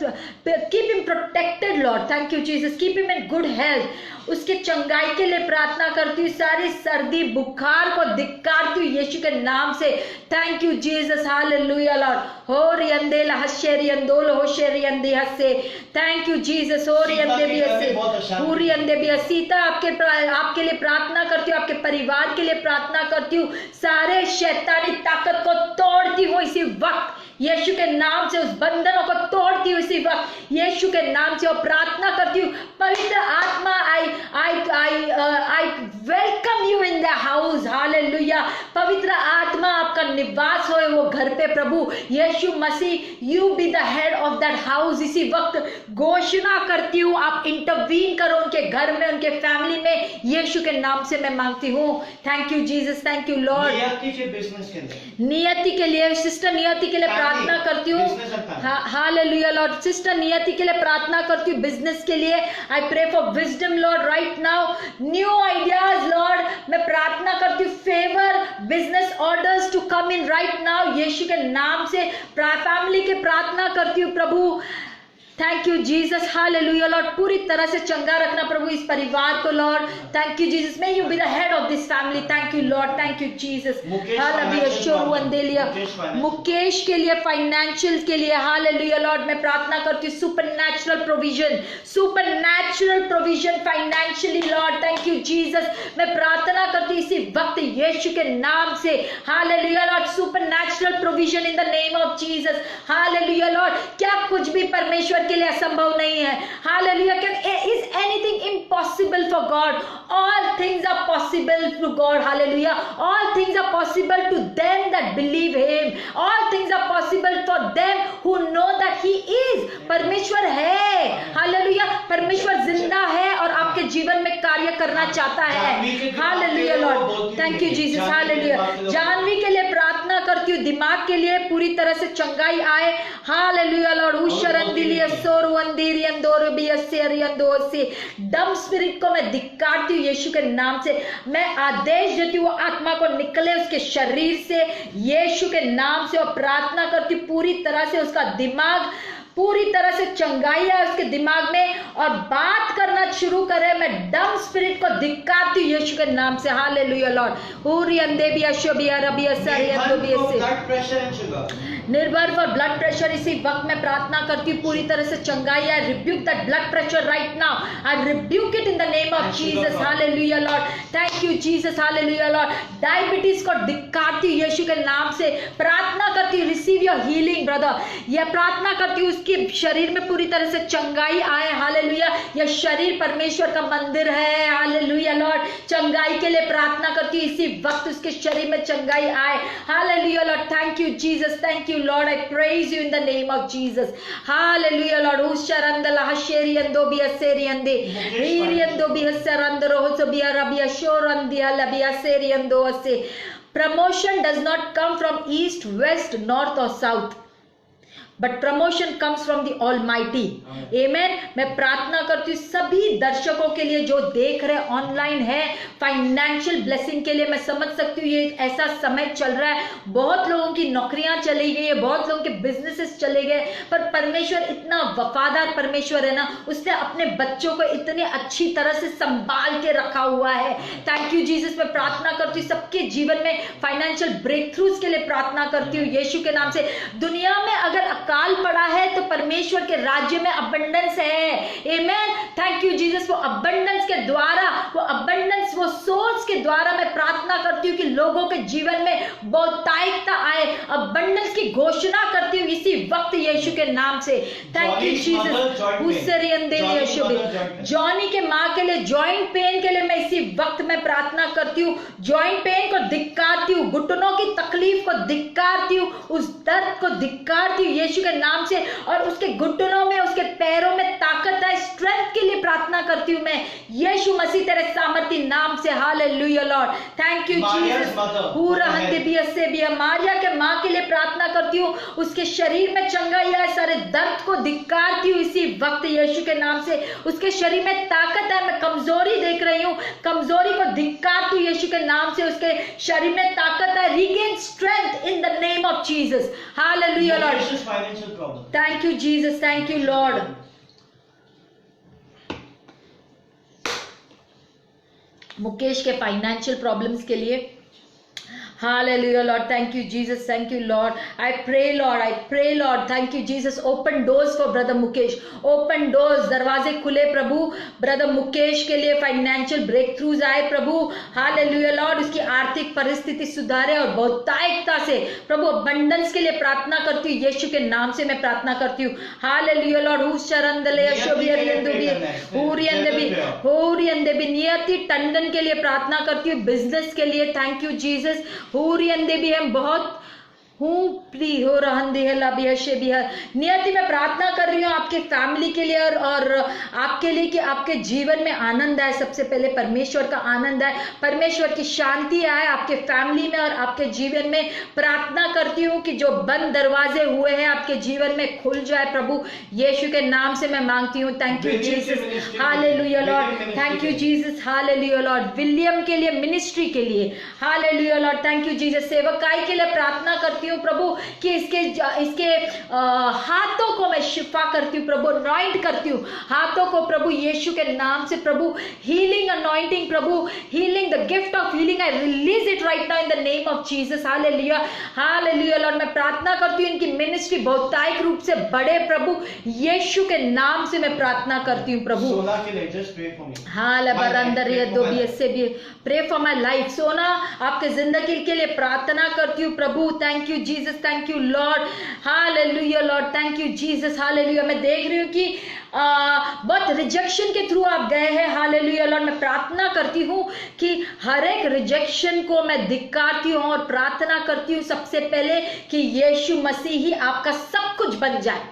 keep him protected Lord, thank you Jesus, keep him in good health. उसके चंगाई के लिए प्रार्थना करती हूँ। सारी सर्दी बुखार को धिक्कारती हूँ यीशु के नाम से। Thank you Jesus, hallelujah Lord. हो रियंदे लहशेरी अंदोल हो शेरी अंदे हसे, थैंक यू जीसस। हो रियंदे भी हसे, पूरी अंदे भी सीता आपके लिए प्रार्थना करती हूँ, आपके परिवार के लिए प्रार्थना करती हूँ। सारे शैतानी ताकत को तोड़ती हूँ इसी वक्त यीशु के नाम से, उस बंधनों को तोड़ती हूँ इसी वक्त यीशु के नाम से, और प्रार्थना करती हूँ पवित्र आत्मा, I welcome you in the house, hallelujah. पवित्र आत्मा आपका निवास होए वो घर पे प्रभु यीशु मसीह, you be the head of that house. इसी वक्त घोषणा करती हूँ आप इंटरवीन करो उनके घर में, उनके फैमिली में, यीशु के नाम से मैं मांगती हूँ। Thank you Jesus, thank you Lord. नियति के लिए, सिस्टर नियति के लिए प्रार्थना करती हूँ। Hallelujah Lord. सिस्टर नियति के लिए प्रार्थना करती हूँ बिजनेस के लिए। I pray for wisdom Lord right now, new ideas Lord. मैं प्रार्थना करती हूँ favour, business orders to come in right now यीशु के नाम से। फैमिली की प्रार्थना करती हूँ प्रभु। Thank you Jesus, hallelujah Lord. पूरी तरह से चंगा रखना प्रभु इस परिवार को Lord. Thank you Jesus, may you be the head of this family. Thank you Lord, thank you Jesus. Mukesh के लिए, फाइनेंशियल के लिए, हालेलुया लॉर्ड। मैं प्रार्थना करती हूँ supernatural provision, supernatural provision financially Lord. Thank you Jesus. मैं प्रार्थना करती हूँ इसी वक्त यीशु के नाम से, hallelujah Lord. Supernatural provision in the name of Jesus, hallelujah Lord. क्या कुछ भी परमेश्वर के लिए असंभव नहीं है, hallelujah. Is anything impossible for God? All things are possible to God, hallelujah. All things are possible to them that believe him, all things are possible for them who know that he is. परमेश्वर है, hallelujah. परमेश्वर जिंदा है और आपके जीवन में कार्य करना चाहता है, hallelujah Lord. Thank you Jesus, hallelujah. Janvi के लिए प्रार्थना कर करती हूँ दिमाग के लिए पूरी तरह से चंगाई आए। Hallelujah Lord. उशरंदिलिया सोरवंदिरियंदोरबियसेरियंदोसे डम स्पिरिट को मैं धिक्कारती हूँ यीशु के नाम से। मैं आदेश देती हूँ वो आत्मा को निकले उसके शरीर से यीशु के नाम से, और प्रार्थना करती हूँ पूरी तरह से उसका दिमाग पूरी तरह से चंगाई है उसके दिमाग में और बात करना शुरू करे। मैं डम स्पिरिट को धिक्कारती हूँ यीशु के नाम से। Hallelujah Lord. निर्भर पर ब्लड प्रेशर इसी वक्त में प्रार्थना करती हूँ पूरी तरह से चंगाई है। Rebuke that blood pressure right now. I rebuke it in the name of Jesus. Hallelujah Lord. Thank you Jesus. Hallelujah Lord. Diabetes को धिक्कारती हूँ यीशु के नाम से। प्रार्थना करती हूँ रिसीव योर हीलिंग ब्रदर। यह प्रार्थना करती हूँ उसके शरीर में पूरी तरह से चंगाई आए। हालेलुया। यह शरीर परमेश्वर का मंदिर है। Hallelujah Lord. चंगाई के लिए प्रार्थना करती हूँ इसी वक्त उसके शरीर में चंगाई आए। Hallelujah Lord. Thank you Jesus. Thank you Lord, I praise you in the name of Jesus. Hallelujah, Lord. Usharandala hasheriando biaseriande. Hiriando biasarandro hosobia rabia shorandia labia seriando ase. Promotion does not come from east, west, north or south. But promotion comes from the Almighty. Amen. मैं प्रार्थना करती हूँ सभी दर्शकों के लिए जो देख रहे ऑनलाइन है, फाइनेंशियल ब्लेसिंग के लिए। मैं समझ सकती हूँ ये ऐसा समय चल रहा है, बहुत लोगों की नौकरियां चली गई है, बहुत लोगों के बिजनेसेस चले गए, पर परमेश्वर इतना वफादार परमेश्वर है ना, उसने अपने बच्चों को इतनी अच्छी तरह से संभाल के रखा हुआ है। Thank you Jesus. मैं प्रार्थना करती हूँ सबके जीवन में फाइनेंशियल ब्रेक थ्रूज के लिए प्रार्थना करती हूँ यीशु के नाम से। दुनिया में अगर काल पड़ा है तो परमेश्वर के राज्य में अबंडेंस है। आमेन। Thank you Jesus. वो अबंडेंस के द्वारा, वो अबंडेंस, वो सोर्स के द्वारा मैं प्रार्थना करती हूँ कि लोगों के जीवन में बहुतायता आए। अबंडेंस की घोषणा करती हूँ इसी वक्त यीशु के नाम से। Thank you Jesus. जॉनी के माँ के लिए, जॉइंट पेन के लिए मैं इसी वक्त में प्रार्थना करती हूँ। जॉइंट पेन को धिक्कारती हूँ, घुटनों की तकलीफ को धिक्कारती हूँ, उस दर्द को धिक्कारती हूँ यीशु के नाम से। और उसके घुटनों में, उसके पैरों में ताकत है, स्ट्रेंथ के लिए प्रार्थना करती हूँ मैं यीशु मसीह तेरे सामर्थी नाम से। Hallelujah Lord. Thank you Jesus. पूरा हंदिबियसे भी मारिया के माँ के लिए प्रार्थना करती हूँ, उसके शरीर में चंगाई है, सारे दर्द को धिक्कारती हूँ इसी वक्त यीशु के नाम से। उसके शरीर में ताकत है, मैं कमजोरी देख रही हूँ, कमजोरी को धिक्कारती हूँ यीशु के नाम से। उसके शरीर में ताकत है, regain strength in the name of Jesus. Hallelujah Lord. Financial problem. Thank you Jesus. Thank you Lord. Mukesh के फाइनेंशियल प्रॉब्लम्स के लिए Hallelujah, Lord. Thank you, Jesus. Thank you, Lord. I pray, Lord. I pray, Lord. Thank you, Jesus. Open doors for Brother Mukesh. Open doors. दरवाजे खुले प्रभु brother Mukesh के लिए। Financial break throughs आए प्रभु। Hallelujah, Lord. उसकी आर्थिक परिस्थिति सुधारे और बहुतायता से प्रभु अबंडेंस के लिए प्रार्थना करती हूँ यीशु के नाम से मैं प्रार्थना करती हूँ। Hallelujah, Lord. नियति टंडन के लिए प्रार्थना करती हूँ बिजनेस के लिए। Thank you Jesus. हुरियंदे भी हम बहुत हूँ प्री हो रहंदे है लाबियशे भी है। नियति में प्रार्थना कर रही हूँ आपके फैमिली के लिए और आपके लिए कि आपके जीवन में आनंद आए। सबसे पहले परमेश्वर का आनंद आए, परमेश्वर की शांति आए आपके फैमिली में और आपके जीवन में। प्रार्थना करती हूँ कि जो बंद दरवाजे हुए हैं आपके जीवन में खुल जाए प्रभु यीशु के नाम से मैं मांगती हूँ। Thank you Jesus. Hallelujah Lord. Thank you Jesus. Hallelujah Lord. William के लिए, मिनिस्ट्री के लिए। Hallelujah Lord. Thank you Jesus. सेवकाई के लिए प्रार्थना करती हूँ प्रभु कि इसके हाथों को मैं शिफा करती हूँ प्रभु, अनॉइंट करती हूँ हाथों को प्रभु यीशु के नाम से प्रभु। हीलिंग अनॉइंटिंग प्रभु, healing, the gift of healing I release it right now in the name of Jesus. Hallelujah. Hallelujah Lord. मैं प्रार्थना करती हूँ इनकी मिनिस्ट्री बहुतायिक रूप से बढ़े प्रभु यीशु के नाम से मैं प्रार्थना करती हूँ प्रभु। Pray for my life. Sona आपके जिंदगी के लिए प्रार्थना करती हूँ प्रभु। Thank you Jesus. Thank you Lord. Hallelujah Lord. Thank you Jesus. Hallelujah. मैं देख रही हूँ कि बहुत रिजेक्शन के थ्रू आप गए हैं। Hallelujah Lord. मैं प्रार्थना करती हूँ कि हर एक रिजेक्शन को मैं धिक्कारती हूँ और प्रार्थना करती हूँ सबसे पहले कि यीशु मसीह ही आपका सब कुछ बन जाए।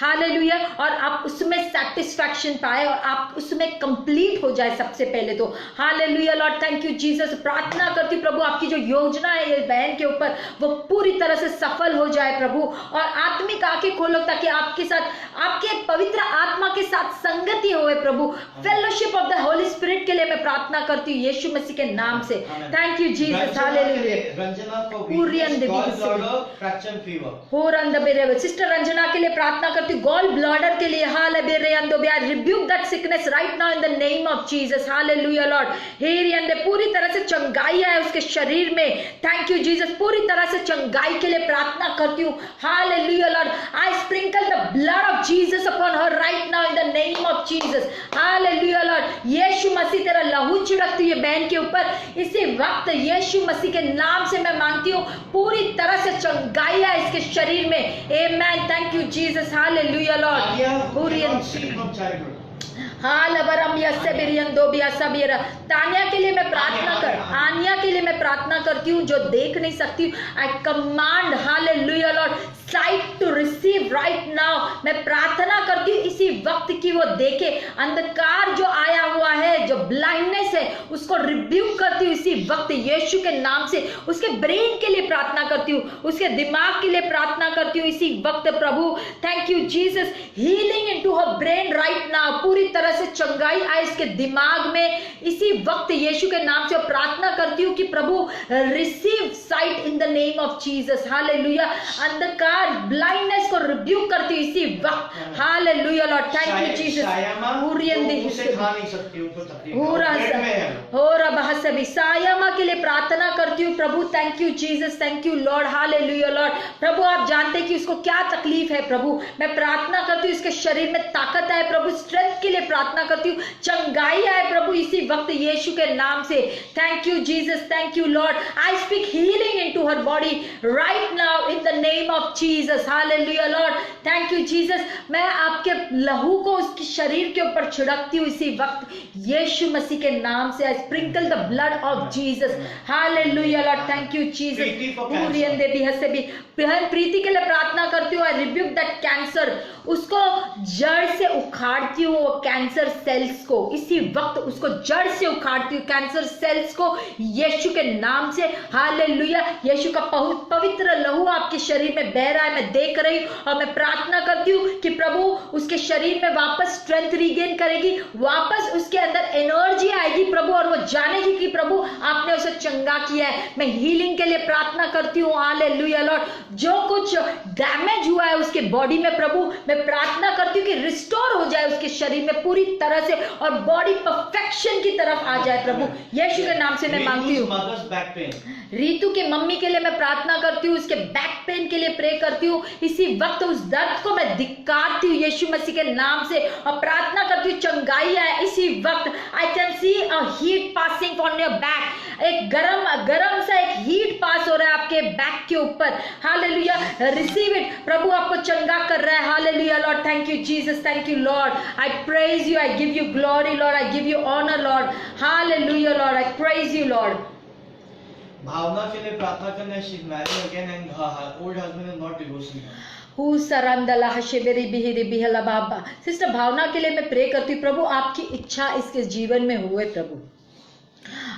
हालेलुया, और आप उसमें सेटिस्फैक्शन पाए और आप उसमें कंप्लीट हो जाए सबसे पहले तो। Hallelujah Lord, thank you Jesus. प्रार्थना करती हूँ प्रभु आपकी जो योजना है ये बहन के ऊपर वो पूरी तरह से सफल हो जाए प्रभु, और आत्मिक आंखें खोलो ताकि आपके साथ, आपके पवित्र आत्मा के साथ संगति होए प्रभु। Fellowship of the Holy Spirit के लिए मैं प्रार्थना करती हूँ यीशु मसीह के नाम से। Thank you Jesus, hallelujah. Sister Ranjana के लिए प्रार्थना करती हूँ गॉल ब्लैडर के लिए। Hallelujah, rebuke that sickness right now in the name of Jesus. Hallelujah lord, हेरियंदे पूरी तरह से चंगाई है उसके शरीर में। थैंक यू जीसस, पूरी तरह से चंगाई के लिए प्रार्थना करती हूँ। Hallelujah Lord, I sprinkle the blood of Jesus upon her right now in the name of Jesus. Hallelujah lord, यीशु मसीह तेरा लहू छिड़कती है बहन के ऊपर इसी वक्त यीशु मसीह के नाम से मैं मांगती हूँ पूरी तरह से चंगाई है इसके शरीर में। Amen, thank you Jesus. Hallelujah lord. Tania के लिए मैं प्रार्थना कर, आनिया के लिए मैं प्रार्थना करती हूँ जो देख नहीं सकती। I command hallelujah Lord sight to receive right now. मैं प्रार्थना करती हूँ इसी वक्त की वो देखे। अंधकार जो आया हुआ है, जो ब्लाइंडनेस है, उसको रिब्यूक करती हूँ इसी वक्त यीशु के नाम से। उसके ब्रेन के लिए प्रार्थना करती हूँ, उसके दिमाग के लिए प्रार्थना करती हूँ इसी वक्त प्रभु। Thank you Jesus, healing into her brain right now. पूरी तरह से चंगाई आए इसके दिमाग में इसी वक्त यीशु के नाम से। प्रार्थना करती हूँ कि प्रभु receive sight in the name of Jesus. Hallelujah, अंधकार ब्लाइंडनेस को रिब्यूक करती हूँ इसी वक्त। Hallelujah Lord, thank you Jesus. Saima के लिए प्रार्थना करती हूँ प्रभु। Thank you Jesus, thank you Lord. Hallelujah lord, प्रभु आप जानते हैं कि उसको क्या तकलीफ है प्रभु। मैं प्रार्थना करती हूँ इसके शरीर में ताकत आए प्रभु, स्ट्रेंथ के लिए प्रार्थना करती हूँ, चंगाई आए प्रभु इसी वक्त यीशु के नाम से। Thank you Jesus, thank you Lord. I speak healing into her body right now in the name of Jesus. Hallelujah Lord, thank you Jesus. मैं आपके लहू को उसके शरीर के ऊपर छिड़कती हूँ इसी वक्त यीशु मसीह के नाम से। I sprinkle the blood of Jesus. Hallelujah Lord, thank you Jesus. बहन प्रीति के लिए प्रार्थना करती हूँ। आई रिब्यूक दैट कैंसर, उसको जड़ से उखाड़ती हूँ, वो कैंसर सेल्स को इसी वक्त उसको जड़ से उखाड़ती हूँ, कैंसर सेल्स को यीशु के नाम से। हालेलुया, यीशु का पवित्र लहू आपके शरीर में बह रहा है, मैं देख रही हूँ। और मैं प्रार्थना करती हूँ कि प्रभु उसके शरीर में वापस स्ट्रेंथ रीगेन करेगी, वापस उसके अंदर एनर्जी आएगी प्रभु, और वो जानेगी कि प्रभु आपने उसे चंगा किया है। मैं हीलिंग के लिए प्रार्थना करती हूँ। हालेलुया लॉर्ड, जो कुछ डैमेज हुआ है उसके बॉडी में प्रभु, मैं प्रार्थना करती हूँ कि रिस्टोर हो जाए उसके शरीर में पूरी तरह से, और बॉडी परफेक्शन की तरफ आ जाए प्रभु यीशु के नाम से मैं मांगती हूँ। रीतू के मम्मी के लिए मैं प्रार्थना करती हूँ, उसके बैक पेन के लिए प्रे करती हूँ इसी वक्त। उस दर्द को मैं धिक्कारती हूँ यीशु मसीह के नाम से, और प्रार्थना करती हूँ चंगाई है इसी वक्त। I can see a heat passing on your back, एक गरम सा एक हीट पास हो रहा है आपके बैक के ऊपर। हालेलुया, रिसीव इट, प्रभु आपको चंगा कर रहा है। Hallelujah Lord, thank you Jesus, thank you Lord. I praise you, I give you glory lord, I give you honour lord. Hallelujah Lord, I praise you lord. Bhavna के लिए प्रार्थना करना, she is married again and her old husband is not divorcing her. Sister Bhavna के लिए मैं pray करती हूँ, प्रभु आपकी इच्छा इसके जीवन में हुए प्रभु,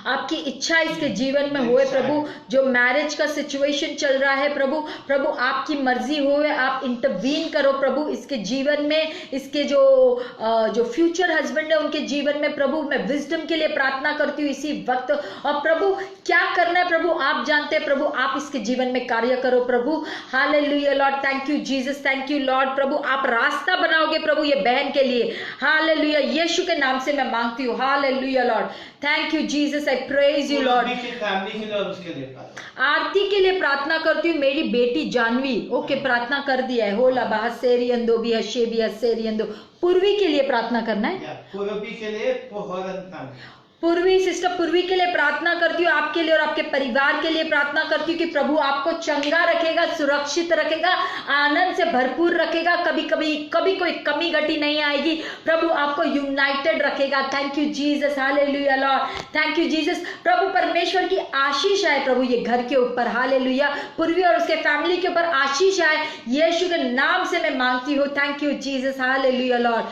आपकी इच्छा इसके जीवन में होए प्रभु। जो मैरिज का सिचुएशन चल रहा है प्रभु, प्रभु आपकी मर्जी होए, आप इंटरवीन करो प्रभु इसके जीवन में, इसके जो फ्यूचर हस्बैंड है उनके जीवन में प्रभु। मैं विजडम के लिए प्रार्थना करती हूँ इसी वक्त, और प्रभु क्या करना है प्रभु आप जानते हैं प्रभु, आप इसके जीवन में कार्य करो प्रभु। Hallelujah Lord, thank you Jesus, thank you lord. प्रभु आप रास्ता बनाओगे प्रभु ये बहन के लिए। हालेलुया, यीशु के नाम से मैं मांगती हूँ। Hallelujah Lord, thank you Jesus, I praise you lord. Aarti के लिए प्रार्थना करती हूँ, मेरी बेटी जानवी। ओके, प्रार्थना कर दिया है। होला बाहसेरियंदो भी हशे भी हसेरियंदो। पूर्वी के लिए प्रार्थना करना है, पूर्वी के लिए, पूर्वी, सिस्टर पूर्वी के लिए प्रार्थना करती हूँ, आपके लिए और आपके परिवार के लिए प्रार्थना करती हूँ कि प्रभु आपको चंगा रखेगा, सुरक्षित रखेगा, आनंद से भरपूर रखेगा, कभी कोई कमी घटी नहीं आएगी। प्रभु आपको यूनाइटेड रखेगा। Thank you Jesus, hallelujah Lord, thank you Jesus. प्रभु परमेश्वर की आशीष आए प्रभु ये घर के ऊपर, हालेलुया। पूर्वी और उसके फैमिली के ऊपर आशीष आए, यीशु के नाम से मैं मांगती हूँ। Thank you Jesus, hallelujah Lord.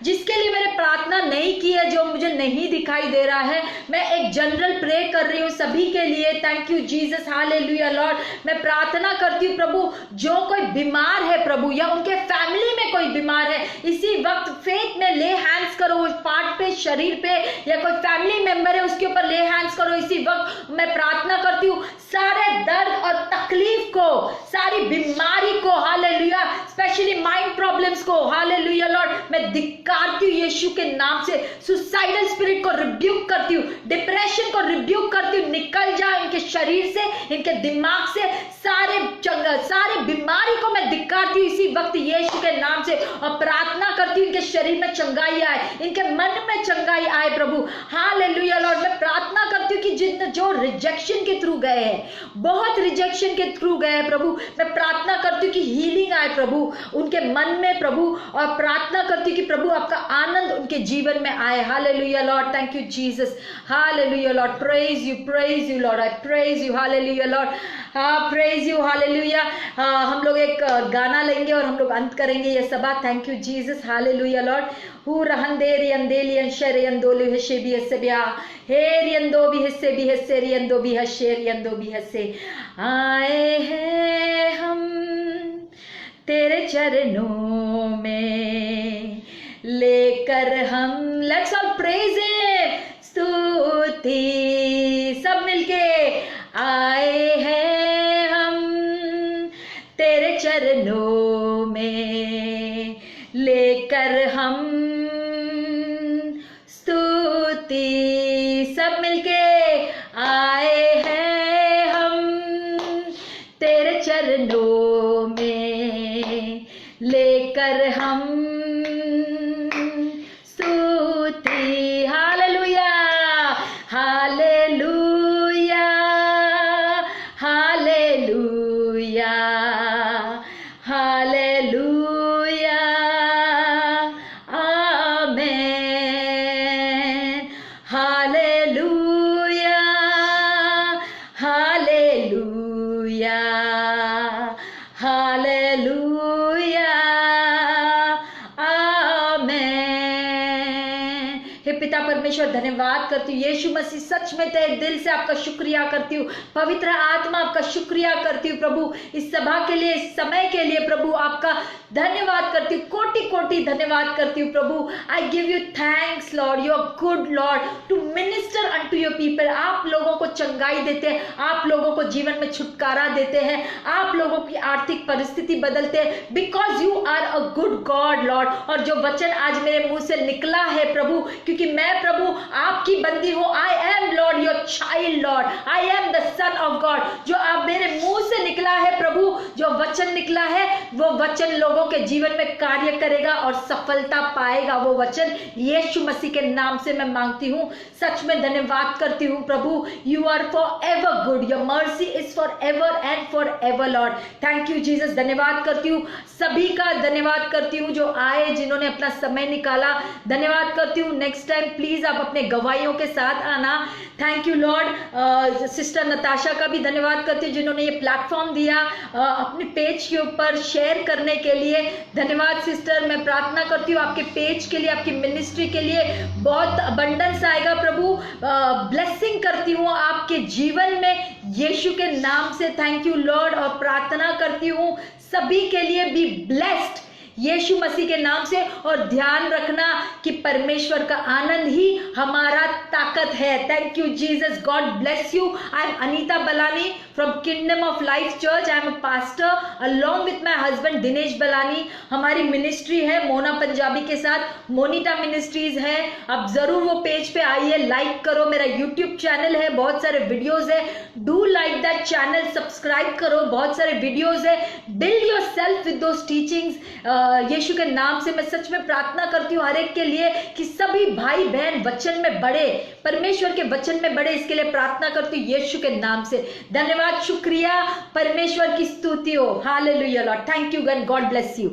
जिसके लिए मैंने प्रार्थना नहीं की है, जो मुझे नहीं दिखाई दे रहा है, मैं एक जनरल प्रे कर रही हूँ सभी के लिए। Thank you Jesus, hallelujah Lord. मैं प्रार्थना करती हूँ प्रभु, जो कोई बीमार है प्रभु, या उनके फैमिली में कोई बीमार है, इसी वक्त फेथ में ले हैंड्स करो उस पार्ट पे, शरीर पे, या कोई फैमिली मेंबर है उसके ऊपर ले हैंड्स करो। इसी वक्त मैं प्रार्थना करती हूँ, सारे दर्द और तकलीफ को, सारी बीमारी को, हालेलुया, स्पेशली माइंड प्रॉब्लम्स को, हालेलुया लॉर्ड, मैं धिक्कारती हूँ यीशु के नाम से। सुसाइडल स्पिरिट को रिब्यूक करती हूँ, डिप्रेशन को रिब्यूक करती हूँ, निकल जाए इनके शरीर से, इनके दिमाग से, सारे बीमारी को मैं धिक्कारती हूँ इसी वक्त यीशु के नाम से, और प्रार्थना करती हूँ इनके शरीर में चंगाई आए, इनके मन में चंगाई आए प्रभु, हालेलुया लॉर्ड। मैं प्रार्थना करती हूँ कि जो रिजेक्शन के थ्रू गए हैं, बहुत रिजेक्शन के थ्रू गए हैं प्रभु, मैं प्रार्थना करती हूँ कि हीलिंग आए प्रभु उनके मन में प्रभु, और प्रार्थना करती हूँ कि प्रभु आपका आनंद उनके जीवन में आए, hallelujah Lord. Thank you Jesus, hallelujah Lord. Praise you Lord, I praise you, hallelujah Lord, praise you, hallelujah. हम लोग एक गाना लेंगे और हम लोग अंत करेंगे ये सभा। Thank you Jesus, hallelujah Lord. Who रहंदे रियंदे लियंशे रियंदो लिहशे भी हसे बिया हे रियंदो भी हसे भी हसे रियंदो भी हसे रियंदो भी हसे। आए हैं हम तेरे चरणों में, लेकर हम, लेट्स ऑल प्रेज हिम, स्तुति सब मिलके। आए हैं हम तेरे चरणों में, लेकर हम स्तुति सब मिलके। आए हैं हम तेरे चरणों में, लेकर हम स्तुति, हालेलुया हालेलुया हालेलुया हालेलुया, आमेन, हालेलुया हालेलुया हालेलुया, आमेन। हे पिता परमेश्वर, धन्यवाद करती हूँ यीशु मसीह, सच में तेरे दिल से आपका शुक्रिया करती हूँ। पवित्र आत्मा आपका शुक्रिया करती हूँ प्रभु, इस सभा के लिए, इस समय के लिए प्रभु आपका धन्यवाद करती हूँ, कोटि कोटि धन्यवाद करती हूँ प्रभु। I give you thanks lord, you are good lord to minister unto your people. आप लोगों को चंगाई देते हैं, आप लोगों को जीवन में छुटकारा देते हैं, आप लोगों की आर्थिक परिस्थिति बदलते हैं, because you are a good God Lord. और जो वचन आज मेरे मुंह से निकला है प्रभु, क्योंकि मैं प्रभु आपकी बंदी हूँ, I am Lord your child Lord, I am the son of God. जो आप मेरे मुंह से निकला है प्रभु, जो वचन निकला है, वो वचन लोगों के जीवन में कार्य करेगा और सफलता पाएगा। वो वचन यीशु मसीह के नाम से मैं मांगती हूँ, सच में धन्यवाद करती हूँ प्रभु। You are forever good, your mercy is forever and forever lord. Thank you Jesus, धन्यवाद करती हूँ सभी का, धन्यवाद करती हूँ जो आए, जिन्होंने अपना समय निकाला, धन्यवाद करती हूँ। नेक्स्ट टाइम प्लीज आप अपने गवाहियों के साथ आना। Thank you Lord. Sister Natasha का भी धन्यवाद करती हूँ जिन्होंने ये प्लेटफॉर्म दिया अपने पेज के ऊपर शेयर करने के लिए। धन्यवाद सिस्टर। मैं प्रार्थना करती हूँ आपके पेज के लिए, आपकी मिनिस्ट्री के लिए बहुत अबंडेंस आएगा प्रभु। ब्लेसिंग करती हूँ आपके जीवन में यीशु के नाम से। Thank you Lord. और प्रार्थना करती हूँ सभी के लिए, बी ब्लेस्ड यीशु मसीह के नाम से। और ध्यान रखना कि परमेश्वर का आनंद ही हमारा ताकत है। Thank you Jesus, God bless you. I am Anita Balani from Kingdom of Life Church. I am a pastor along with my husband Dinesh Balani. हमारी मिनिस्ट्री है मोना पंजाबी के साथ, मोनिटा मिनिस्ट्रीज है। अब जरूर वो पेज पे आइए, लाइक करो। मेरा यूट्यूब चैनल है, बहुत सारे वीडियोज है, do like that channel, subscribe करो, बहुत सारे वीडियोस है, build yourself with those teachings. यीशु के नाम से मैं सच में प्रार्थना करती हूँ हर एक के लिए कि सभी भाई बहन वचन में बढ़े, परमेश्वर के वचन में बढ़े, इसके लिए प्रार्थना करती हूँ यीशु के नाम से। धन्यवाद, शुक्रिया, परमेश्वर की स्तुति हो। Hallelujah Lord, thank you, God bless you.